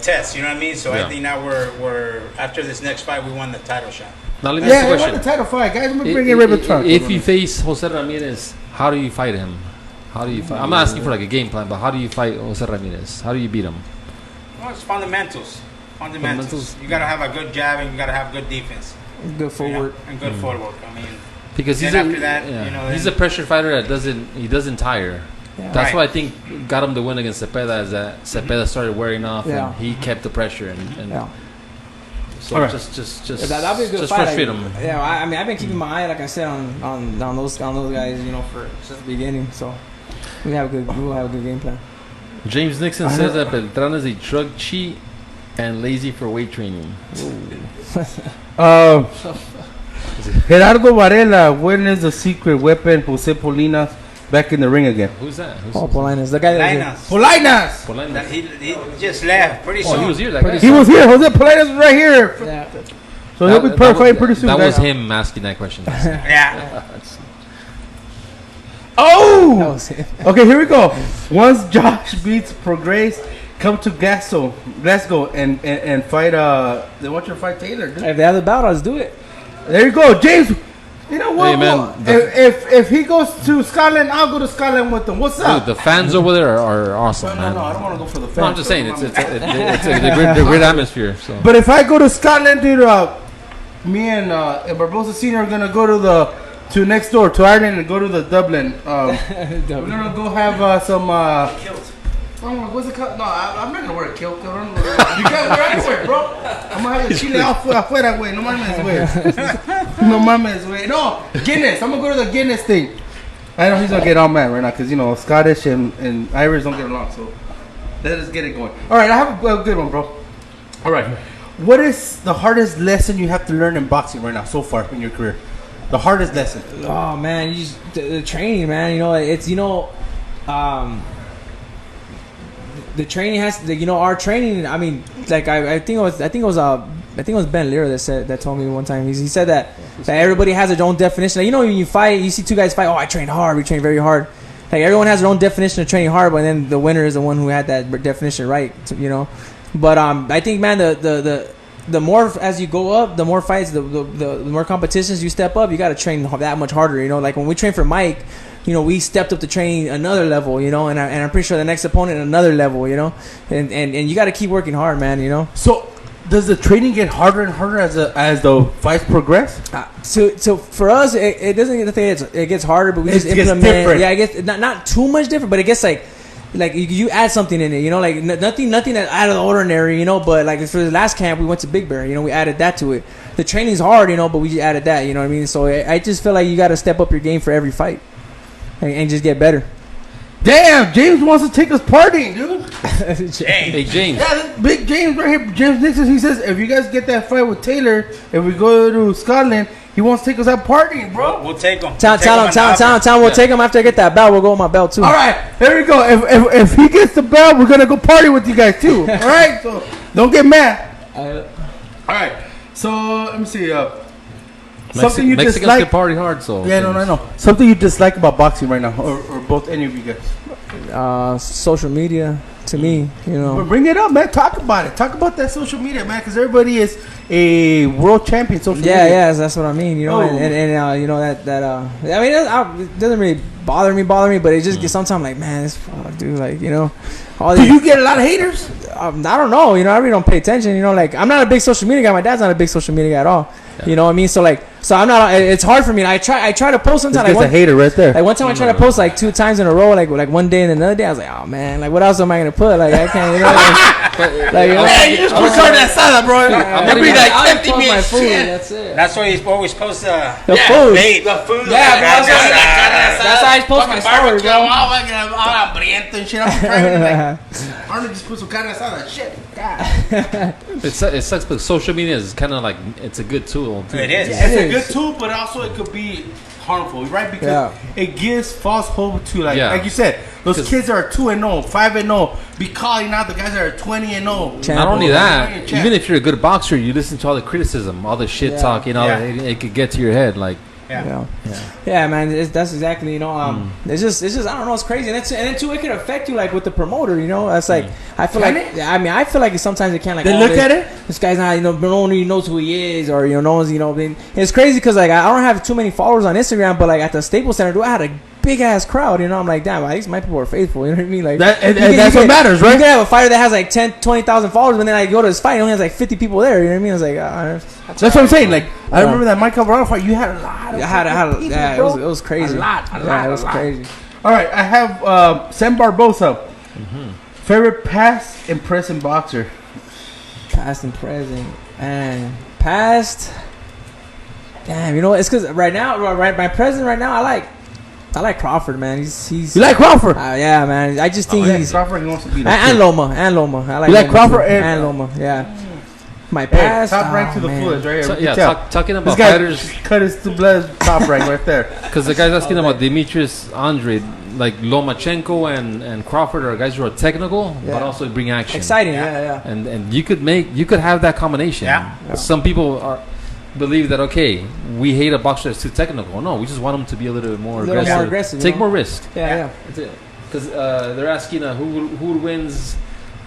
test. You know what I mean? So Yeah. I think now we're after this next fight, we won the title shot. Now let me ask Yeah, you I a want the question. title fight, guys. I'm gonna bring in Ray Beltran. If you face Jose Ramirez, how do you fight him? How do you fight? I'm not asking for like a game plan, but how do you fight Jose Ramirez? How do you beat him? Well, it's fundamentals. Fundamentals. You gotta have a good jab and you gotta have good defense. good footwork. And good footwork. I mean, Because he's Then a, after that, yeah, you know, he's then- a pressure fighter that doesn't tire. Yeah. That's Right. what I think got him the win against Cepeda. Is that Cepeda started wearing off Yeah. and he kept the pressure and Yeah. so Alright. just That'd be a good just fight. frustrate him. Yeah, I mean, I've been keeping my eye, like I said, on those guys, for since the beginning. So we'll have a good game plan. James Nixon says that Beltran is a drug cheat and lazy for weight training. Gerardo Varela, when is the secret weapon Jose Polinas back in the ring again? Who's that? Who's Oh, Polinas, the guy that Linus. Polinas! That he just left pretty soon. Oh, he was here. That guy. He was here. Jose Polinas was right here. yeah. So he'll be fighting pretty soon. That was guys. him asking that question. Yeah. Oh! That was him. Okay, here we go. Once Josh beats Prograis, come to Glasgow and fight. They want you to fight Taylor, dude. If they have the bout, let's do it. There you go, James. You know what? Hey, man, if he goes to Scotland, I'll go to Scotland with him. What's up? Dude, the fans over there are awesome, man. No, I don't want to go for the fans. No, I'm just saying it's a great atmosphere. So But if I go to Scotland, dude, me and Barbosa Senior are gonna go to next door to Ireland and go to the Dublin. We're gonna go have some. What's it called? No, I'm not gonna wear a kilt. You can't wear anywhere, bro. I'm gonna have the chile afuera, güey. No mames, güey. No mames, güey. No, Guinness. I'm gonna go to the Guinness thing. I know he's gonna get all mad right now because Scottish and Irish don't get along. So let us get it going. All right, I have a good one, bro. All right, what is the hardest lesson you have to learn in boxing right now so far in your career? The hardest lesson. Oh man, the training, man. It's the training has to, you know, our training. I mean, like I think it was Ben Lira that told me one time. He said that everybody has their own definition. Like, you know, when you fight, you see two guys fight. Oh, I train hard. We train very hard. Like everyone has their own definition of training hard, but then the winner is the one who had that definition right. You know, but I think, man, the more as you go up, the more fights, the more competitions you step up, you got to train that much harder. You know, like when we train for Mike, you know, we stepped up to training another level. You know, and I'm pretty sure the next opponent another level. You know, and you got to keep working hard, man. You know. So does the training get harder and harder as the fights progress? So for us, it doesn't get it gets harder, but we just implement. Different. Yeah, I guess not too much different, but it gets like you add something in it, you know, like nothing that's out of the ordinary, you know. But like for the last camp, we went to Big Bear, you know, we added that to it. The training's hard, you know, but we just added that, you know what I mean. So I just feel like you got to step up your game for every fight and just get better. Damn, James wants to take us partying, dude. Hey, James. Yeah, this big James right here, James Nixon. He says if you guys get that fight with Taylor, if we go to Scotland, he wants to take us out partying, bro. We'll take him. Tell him we'll take him after I get that belt. We'll go with my belt too. All right, here we go. If he gets the belt, we're gonna go party with you guys too. All right, so don't get mad. All right, so let me see. Something you Mexicans dislike. can party hard, so Yeah, no. Something you dislike about boxing right now, or both any of you guys. Social media, to me, you know. But bring it up, man. Talk about it. Talk about that social media, man, because everybody is a world champion social media. Yeah, that's what I mean, you know. And you know that I mean, it doesn't really bother me, but it just gets sometimes like, man, this fuck, dude, like, you know. Do you get a lot of haters? I don't know, you know. I really don't pay attention, you know. Like, I'm not a big social media guy. My dad's not a big social media guy at all. Yeah. You know what I mean? So I'm not. It's hard for me. I try to post sometimes. It's a hater right there. Like one time I tried to post like 2 times in a row, like one day and another day. I was like, oh man, like what else am I gonna put? Like I can't, you know. Like, you know, man, you just put carne asada, bro. Every like 50 minutes. That's it. That's why he's always post the food. The food. Yeah, bro. That's how I post my story, bro. I'm hambriento and shit. I'm trying to Arnold just put some carne asada. Shit. It sucks, but social media is kind of like it's a good tool. Too. It is. It's a good tool, but also it could be harmful, right? Because it gives false hope to like you said, those kids that are 2-0, 5-0, be calling out the guys that are 20-0. Not only that, even if you're a good boxer, you listen to all the criticism, all the shit talk, you know, it could get to your head, like. Yeah, man. That's exactly, you know. It's just I don't know. It's crazy, and then too, it can affect you like with the promoter. You know, it's like I feel I feel like sometimes it can like. They look at it. This guy's not, you know, no one really knows who he is, or you know, no one's, you know. It's crazy because like I don't have too many followers on Instagram, but like at the Staples Center, I had a big ass crowd. You know, I'm like, damn, at least my people are faithful. You know what I mean? Like that's what matters, right? You can have a fighter that has like 10, 20,000 followers, but then I go to his fight, he only has like 50 people there. You know what I mean? I was like, that's what I'm saying. Like I remember that Mike Alvarado fight. You had a lot. It was crazy. A lot. It was crazy. All right, I have Sam Barbosa. Favorite past and present boxer. Past and present, and past. Damn, you know it's because right now, my present right now, I like Crawford, man. He's. You like Crawford? Yeah, man. I just think he's Crawford. He wants to beat and Loma. I like. You like Crawford and Loma? Yeah. My past. Top rank to the fullest right here. Talking about this guy fighters. Cut his blood top rank right there. Because the guy's asking about Demetrius Andre, like Lomachenko and Crawford are guys who are technical, but also bring action. Exciting, yeah. And you could have that combination. Yeah. Some people believe that we hate a boxer that's too technical. No, we just want him to be a little bit more aggressive. Take more risk. Yeah. That's it. Because they're asking who wins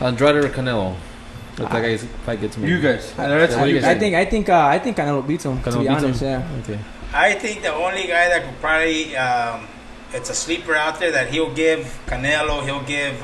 Andrade or Canelo. That guy's fight gets me. You guys. I think Canelo beats him. To be honest, Okay. I think the only guy that could probably it's a sleeper out there that he'll give Canelo, he'll give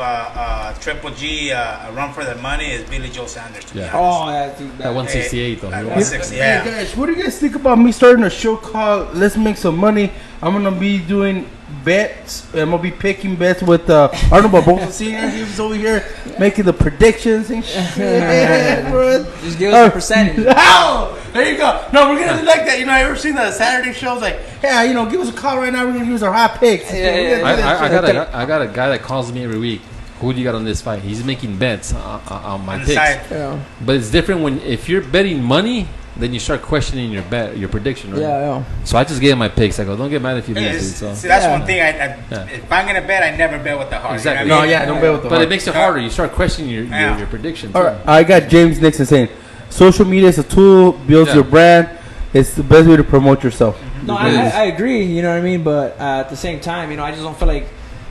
Triple G a run for the money is Billy Joe Sanders. To be honest. Oh, that 168 though. 160. Hey guys, what do you guys think about me starting a show called Let's Make Some Money? I'm gonna be doing bets. I'm gonna be picking bets with Arnold Barbosa Senior. He was over here making the predictions and shit, bro. Just give us a percentage. Oh, there you go. No, we're gonna do like that. You know, I ever seen the Saturday shows? Like, yeah, you know, give us a call right now. We're gonna use our hot picks. I got a guy that calls me every week. Who do you got on this fight? He's making bets on my picks. Yeah. But it's different if you're betting money. then you start questioning your bet, your prediction, right? Yeah. So I just gave him my picks. I go, don't get mad if you lose, dude. So. See, that's one thing. If I'm gonna bet, I never bet with the heart. Exactly. You know what I mean? Don't bet with the But heart. it makes it harder. You start questioning your prediction. All right, I got James Nixon saying, social media is a tool, builds your brand. It's the best way to promote yourself. No, I agree. You know what I mean? But at the same time, I just don't feel like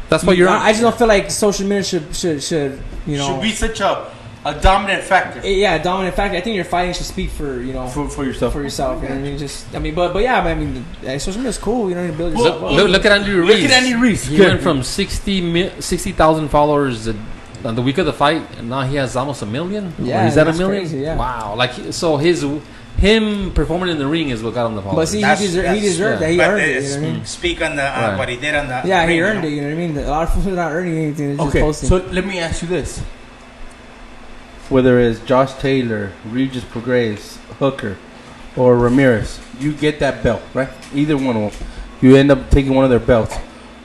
that's what you're. I just don't feel like social media should should be such a dominant factor. Yeah, dominant factor. I think your fighting should speak for for yourself. For yourself. You know what I mean? But yeah, social media is cool. You know, to build yourself up. Look at Andy Ruiz. Look at Andy Ruiz. He went from 60,000 followers on the week of the fight, and now he has almost 1 million. Yeah, is that that's 1 million? crazy, yeah. Wow! So him performing in the ring is what got him the followers. But see, he deserved that. He earned it. You know what I mean? Speak on the what he did on the. Yeah, ring, he earned it. You know what I mean? A lot of people are not earning anything. They're just posting. So let me ask you this: whether it's Josh Taylor, Regis Prograis, Hooker, or Ramirez, you get that belt, right? Either one of them, you end up taking one of their belts.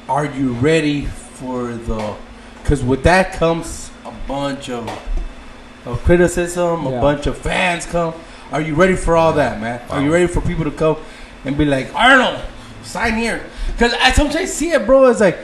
Are you ready for the? Because with that comes a bunch of criticism, a bunch of fans come. Are you ready for all that, man? Wow. Are you ready for people to come and be like, Arnold, sign here? Because I sometimes see it, bro. It's like,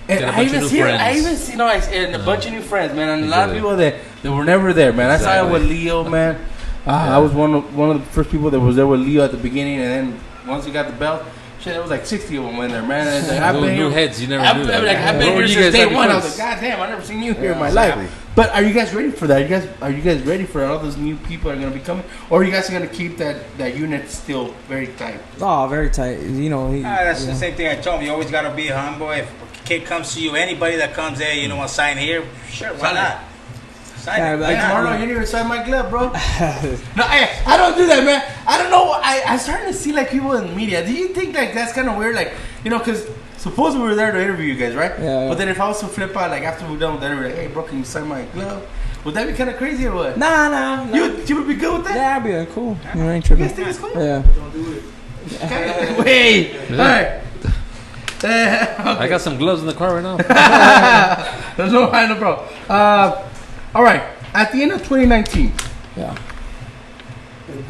and I even see and a bunch of new friends, man, and a lot of people that were never there, man. I saw it with Leo, man. I was one of the first people that was there with Leo at the beginning, and then once he got the belt, shit, there was like 60 of them in there, man. And like, I've been new heads, you never knew. I've been here since day one. I was like, God damn, I've never seen you here in my life. But are you guys ready for that? Are you guys ready for all those new people that are going to be coming? Or are you guys going to keep that unit still very tight? Oh, very tight. You know, that's the same thing I told him. You always got to be humble. If a kid comes to you, anybody that comes there, you don't want to sign here, sure, why not? Sign it. Tomorrow, you didn't even sign my glove, bro. No, I don't do that, man. I don't know. I'm starting to see like people in the media. Do you think like that's kind of weird? Like, because suppose we were there to interview you guys, right? Yeah. But then if I was to flip out, like after we're done with the interview, like, hey, bro, can you sign my glove? Would that be kind of crazy or what? Nah. You would be good with that? Yeah, I'd be cool. You ain't tripping. You guys think it's cool? Yeah. Don't do it. Wait. All right. Okay. I got some gloves in the car right now. There's no handle, bro. All right. At the end of 2019,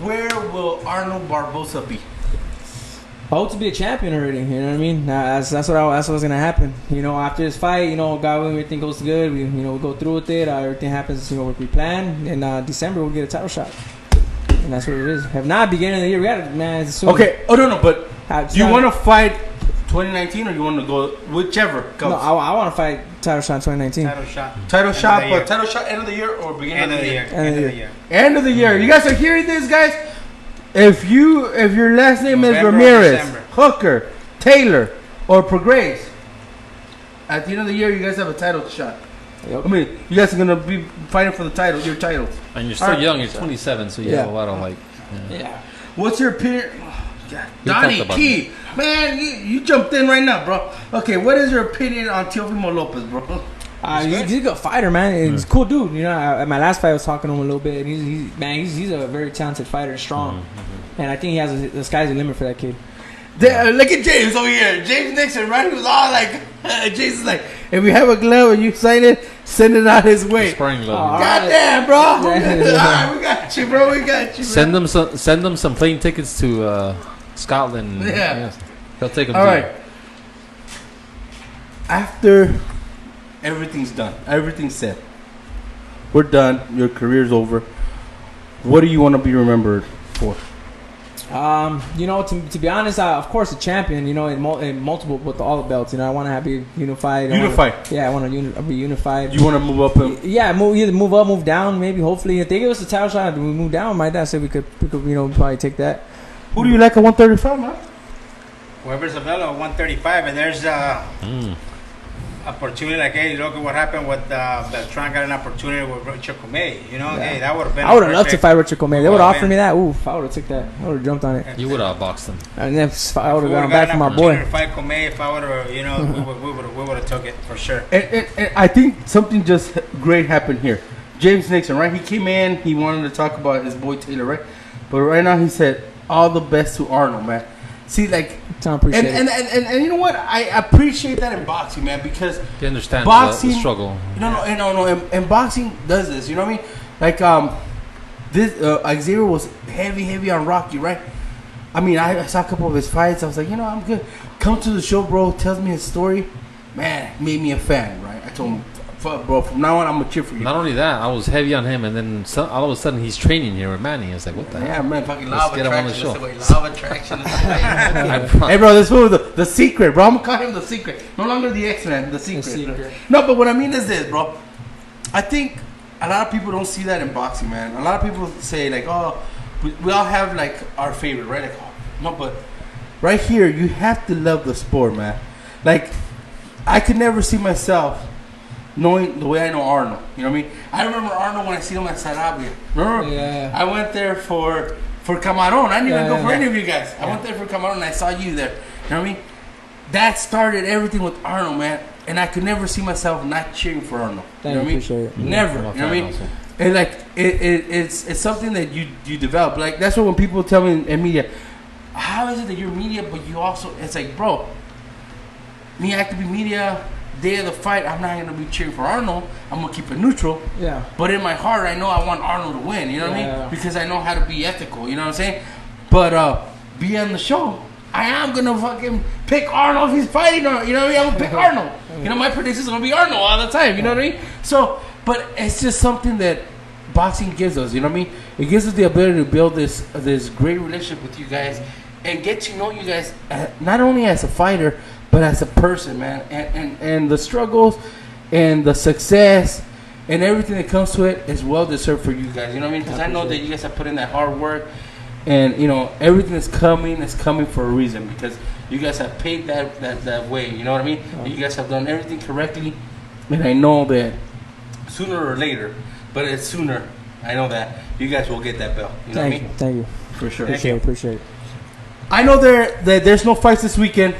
where will Arnold Barbosa be? I hope to be a champion already. You know what I mean? That's what's gonna happen. After this fight, God willing, everything goes good. We go through with it. Everything happens, we plan. In December, we'll get a title shot, and that's what it is. If not, beginning of the year, we got it, man. Okay. Oh no, but do you want to fight 2019 or you want to go whichever comes? No, I want to fight title shot 2019. Title shot, but title shot end of the year or beginning of the year? End of the year. End of the year. You guys are hearing this, guys? If your last name is November Ramirez, Hooker, Taylor, or Prograis, at the end of the year, you guys have a title shot. Yep. I mean, you guys are gonna be fighting for your titles. And you're still young. You're 27, so you have a lot of Yeah. What's your opinion? Donnie Key, man, you jumped in right now, bro. Okay, what is your opinion on Teofimo Lopez, bro? He's a good fighter, man. He's a cool dude. At my last fight, I was talking to him a little bit. And he's a very talented fighter, strong. And I think he has the sky's the limit for that kid. Look at James over here. James Nixon, right? He was all like, James is like, if we have a glove and you sign it, send it out his way. Sparring glove. God damn, bro. All right, we got you, bro. We got you. Bro. Send them some plane tickets to Scotland. Yeah. They'll take them. All right. After everything's done, everything's set, we're done. Your career's over. What do you want to be remembered for? To be honest, of course, a champion. In multiple with all the belts. I want to be unified. I want to be unified. You want to move up? Either move up, move down. Maybe, hopefully, if they give us a title shot, we move down. My dad said we could probably take that. Who do you like at 135, man? Whoever's available at 135, and there's opportunity. Like, hey, look at what happened with Beltran got an opportunity with Richard Comey. Hey, that would have been. I would have loved to fight Richard Comey. They would have offered me that. Oof, I would have took that. I would have jumped on it. You would have boxed him. And then I would have gone back for my boy. To fight Comey, if I would have, we would have took it for sure. And I think something just great happened here. James Nixon, right? He came in. He wanted to talk about his boy Taylor, right? But right now he said, "All the best to Arnold, man." See, like, and you know what? I appreciate that in boxing, man, because he understands the struggle. No. And boxing does this. You know what I mean? Like, this Xavier was heavy on Rocky, right? I mean, I saw a couple of his fights. I was like, I'm good. Come to the show, bro. Tells me his story. Man, made me a fan, right? I told him, fuck, bro. From now on, I'm gonna cheer for you. Not only that, I was heavy on him, and then all of a sudden he's training here with Manny. I was like, what the hell? Yeah, man, fucking Let's lava get him on the attraction. show. Lava attraction. Hey, bro, this fool, the secret, bro. I'm gonna call him the secret. No longer the X-Men, the secret. No, but what I mean is this, bro. I think a lot of people don't see that in boxing, man. A lot of people say like, oh, we all have like our favorite, right? Like, oh, no, but right here, you have to love the sport, man. Like, I could never see myself knowing the way I know Arnold. You know what I mean? I remember Arnold when I see him at Sarabia. Remember? Yeah. I went there for Camarón. I didn't even go for any of you guys. I went there for Camarón and I saw you there. You know what I mean? That started everything with Arnold, man. And I could never see myself not cheering for Arnold. You know what I mean? Appreciate it. Never. You know what I mean? And like it's something that you develop. Like that's what when people tell me in media, how is it that you're media but you also? It's like, bro, me I have to be media. Day of the fight, I'm not gonna be cheering for Arnold. I'm gonna keep it neutral. Yeah. But in my heart, I know I want Arnold to win. You know what I mean? Because I know how to be ethical. You know what I'm saying? But be on the show, I am gonna fucking pick Arnold if he's fighting. Or, you know what I mean? I'm gonna pick Arnold. You know my predictions are gonna be Arnold all the time. You know what I mean? So, but it's just something that boxing gives us. You know what I mean? It gives us the ability to build this great relationship with you guys and get to know you guys not only as a fighter but as a person, man, and the struggles and the success and everything that comes to it is well deserved for you guys. You know what I mean? Because I know that you guys have put in that hard work, and everything that's coming is coming for a reason because you guys have paid that way. You know what I mean? You guys have done everything correctly, and I know that sooner or later, but it's sooner. I know that you guys will get that belt. You know what I mean? Thank you. For sure. Appreciate it. I know that there's no fights this weekend.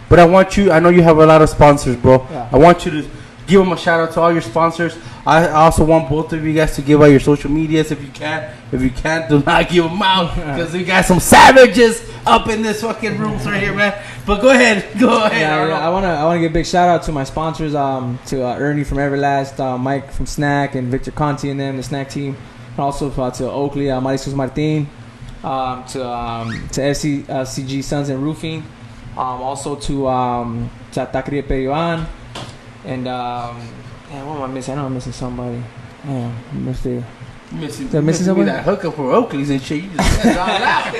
But I know you have a lot of sponsors, bro. Yeah. I want you to give them a shout out to all your sponsors. I also want both of you guys to give out your social medias if you can. If you can't, do not give them out because we got some savages up in this fucking rooms right here, man. But go ahead. Yeah, I wanna give a big shout out to my sponsors, to Ernie from Everlast, Mike from Snack, and Victor Conti and them, the Snack team. And also to Oakley, Mariscos Martin, to FCG Sons and Roofing. Also to Taqueria Perivan, and what am I missing? I know I'm missing somebody. Yeah, missing somebody. That hookup for Oakley's and shit. You just said all out.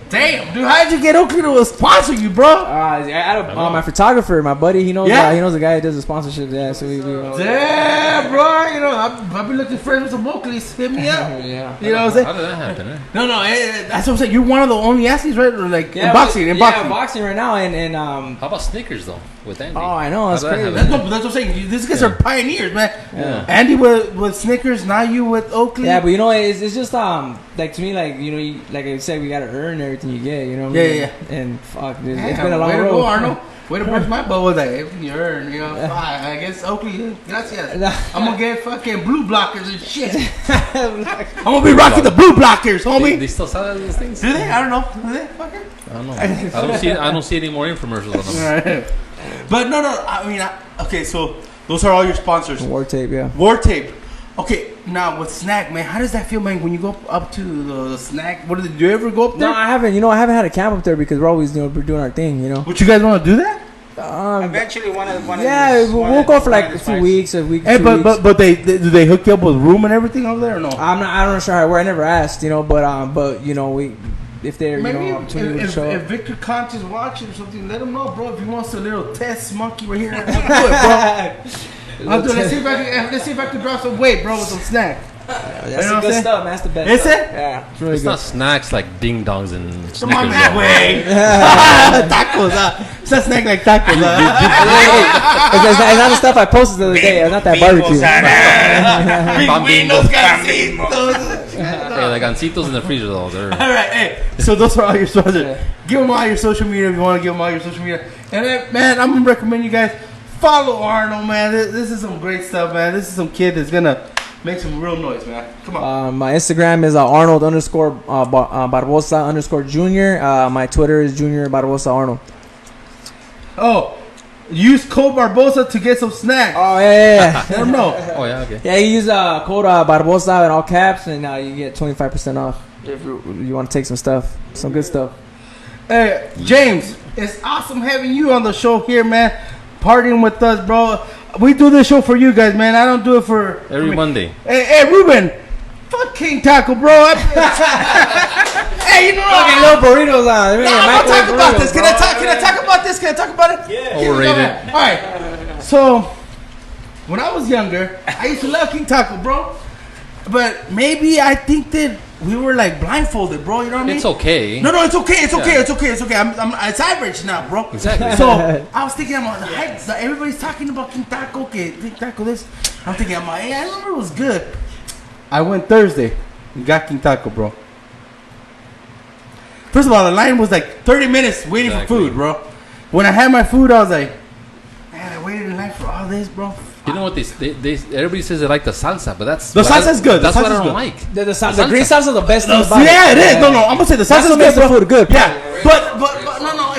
Damn, dude, how'd you get Oakley to sponsor you, bro? My photographer, my buddy, he knows. He knows the guy that does the sponsorship. Yeah, so we damn, bro. I've been looking for some Oakleys. Hit me up. Yeah. You know what I'm saying? How did that happen? No, that's what I'm saying. You're one of the only athletes, right? Or like in boxing. Boxing right now, and how about Snickers though with Andy? Oh, I know that's crazy. That's what I'm saying. These guys are pioneers, man. Yeah. Andy with Snickers, now you with Oakley. Yeah, but it's just like to me, like like I said, we gotta earn everything you get. You know what I mean? Yeah. And fuck, it's been a long road. Way to go, Arnold. Way to burst my bubble. Like everything you earn, I guess Oakley. Gracias. I'm gonna get fucking blue blockers and shit. I'm gonna be rocking the blue blockers, homie. They still sell those things? Do they? I don't know. Do they? Fucker? I don't know. I don't see any more infomercials on them. But no. I mean, okay. So those are all your sponsors. War Tape, yeah. War Tape. Okay, now with Snack, man, how does that feel, man? When you go up to the Snack, do you ever go up there? No, I haven't. I haven't had a camp up there because we're always, we're doing our thing, Would you guys want to do that? Eventually, one of we'll go for like a few weeks, a week. Hey, but do they hook you up with room and everything over there or no? I'm not sure how. I never asked, but we. If they're, opportunity to show up. If Victor Conch is watching or something, let him know, bro. If he wants a little test monkey right here, I'll do it, bro. Let's see if I can drop some weight, bro, with some Snack. That's the good stuff, man. That's the best. Is stuff. It? Yeah, it's really good. Not snacks like ding dongs and Snickers. Come on that way. Tacos. It's not Snack like tacos. It's not the stuff I posted the other day. It's not that barbecue. The gancitos in the freezer though. All right, hey. So those are all your sponsors. Give them all your social media if you want to give them all your social media. And then, man, I'm gonna recommend you guys follow Arnold, man. This is some great stuff, man. This is some kid that's gonna make some real noise, man. Come on. My Instagram is Arnold _Barbosa _Junior. My Twitter is Junior Barbosa Arnold. Oh, use code Barbosa to get some snacks. Oh yeah. Let them know. Oh yeah, okay. Yeah, you use code Barbosa in all caps, and you get 25% off if you want to take some stuff, some good stuff. Hey, James, it's awesome having you on the show here, man. Partying with us, bro. We do this show for you guys, man. I don't do it for Every Monday. Hey, Ruben, fuck King Taco, bro. Hey, you know Fucking little burritos on. I'm gonna talk about this. Can I talk about this? Can I talk about it? Yeah. Overrated. All right. So, when I was younger, I used to love King Taco, bro. But maybe I think that we were like blindfolded, bro. You know what I mean? It's okay. No, it's okay. It's okay. Yeah. It's okay. It's okay. It's average now, bro. Exactly. So I was thinking, everybody's talking about King Taco. Okay, King Taco this. I'm thinking, hey, I remember it was good. I went Thursday and got King Taco, bro. First of all, the line was like 30 minutes waiting for food, bro. When I had my food, I was like, man, I waited in line for all this, bro. You know what they everybody says they like the salsa, but that's The salsa's good. That's The what I salsa's don't good. like. The green salsa is the best thing about Yeah, it. it is. No, I'm gonna say the salsa's what good, makes the bro. food good. Yeah, but no.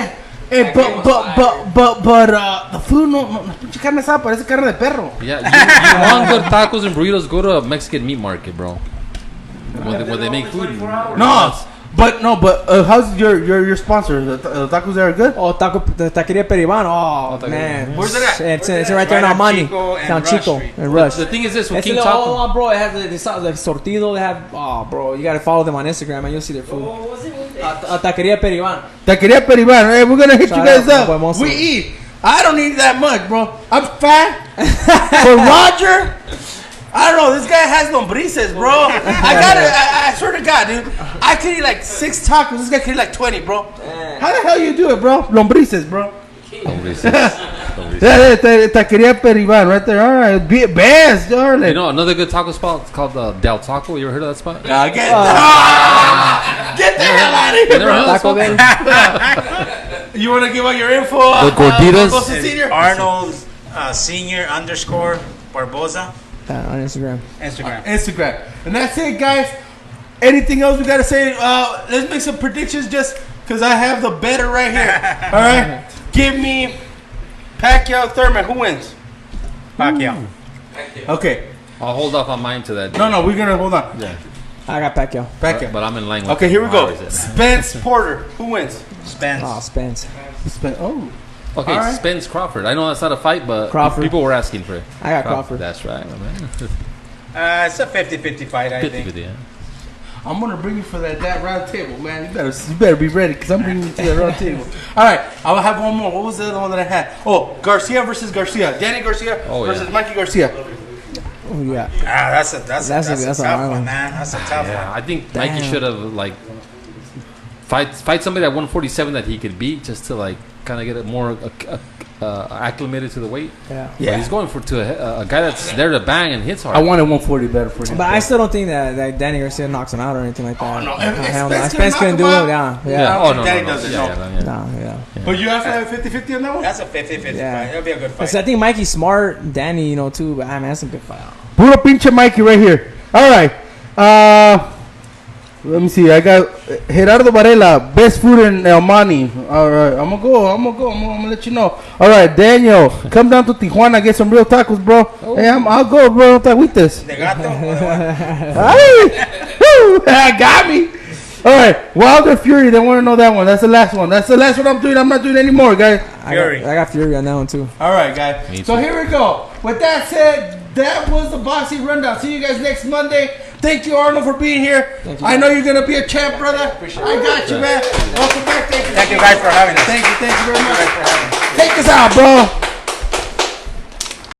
The food no, pinche carne asada parece carne de perro. Yeah, you want good tacos and burritos? Go to a Mexican meat market, bro. When they make food. But how's your sponsor? The tacos there are good. Oh, the Taqueria Periban. Oh, Taqueria. man. Where's it at? It's right there in Armani. Down Chico and Rush. The thing is this with It's King in the, Taco. bro, it has the sortido. They have, bro, you gotta follow them on Instagram and you'll see their food. Taqueria Periban. Taqueria Periban. Hey, we're gonna hit Shout you guys out, up. my boy We eat. I don't eat that much, bro. I'm fat. For Roger, I don't know. This guy has lombrices, bro. I swear to God, dude. I could eat like 6 tacos. This guy could eat like 20, bro. How the hell you do it, bro? Lombrices, bro. Taqueria Periban, right there. All right, best, darling. You know another good taco spot? It's called Del Taco. You ever heard of that spot? Get the hell out of here, You never heard bro. of that spot? You want to give out your info? The gorditas? Barbosa Senior? Arnold Senior _ Barbosa. On Instagram. Instagram. And that's it, guys. Anything else we got to say? Let's make some predictions just because I have the better right here. All right? Give me Pacquiao Thurman. Who wins? Pacquiao. Okay. I'll hold off on mine to that. No, we're going to hold on. Yeah. I got Pacquiao. Pacquiao. But I'm in line with Okay, here we go. Mars, yeah. Spence Porter. Who wins? Spence. Oh, Spence. Oh. Okay, All right. Spence Crawford. I know that's not a fight, but Crawford. people were asking for it. I got Crawford. That's right. It's a 50-50 fight, I think. 50-50, yeah. I'm gonna bring you for that round table, man. You better be ready because I'm bringing you to the round table. All right, I'll have one more. What was the other one that I had? Oh, Garcia versus Garcia. Danny Garcia versus Mikey Garcia. Oh, yeah. That's a That's tough a one, hard one. man. That's a tough Yeah, one. I think Damn. Mikey should have fight somebody at 147 that he could beat just to kind of get it more acclimated to the weight. Yeah. But he's going to a guy that's there to bang and hits hard. I wanted 140 better for him. But I still don't think that Danny Garcia knocks him out or anything like that. Oh, no. Hell no. Spence Spence couldn't couldn't do knock it. him Yeah. I Yeah. don't Oh think no, Danny no, does it, yeah, no. yeah, yeah. No, yeah. But you have to have 50-50 on that one? That's a 50-50 Yeah. fight. It'll be a good fight. Because I think Mikey's smart, Danny, too. But I mean, that's a good fight. Puro pinche Mikey right here. All right. Let me see. I got Gerardo Varela, best food in El Mani. All right. I'm gonna let you know. All right, Daniel, come down to Tijuana, get some real tacos, bro. Hey, I'll go, bro. No te agüites. De gato. Ay, woo, got me. All right, Wilder Fury. They want to know that one. That's the last one. That's the last one I'm doing. I'm not doing any more, guys. Fury. I got Fury on that one, too. All right, guys. Me So too. here we go. With that said, that was the boxing rundown. See you guys next Monday. Thank you, Arnold, for being here. Thank you. I know you're gonna be a champ, brother. I got you, man. Welcome back. Thank you guys for having us. Thank you very much. Take us out, bro.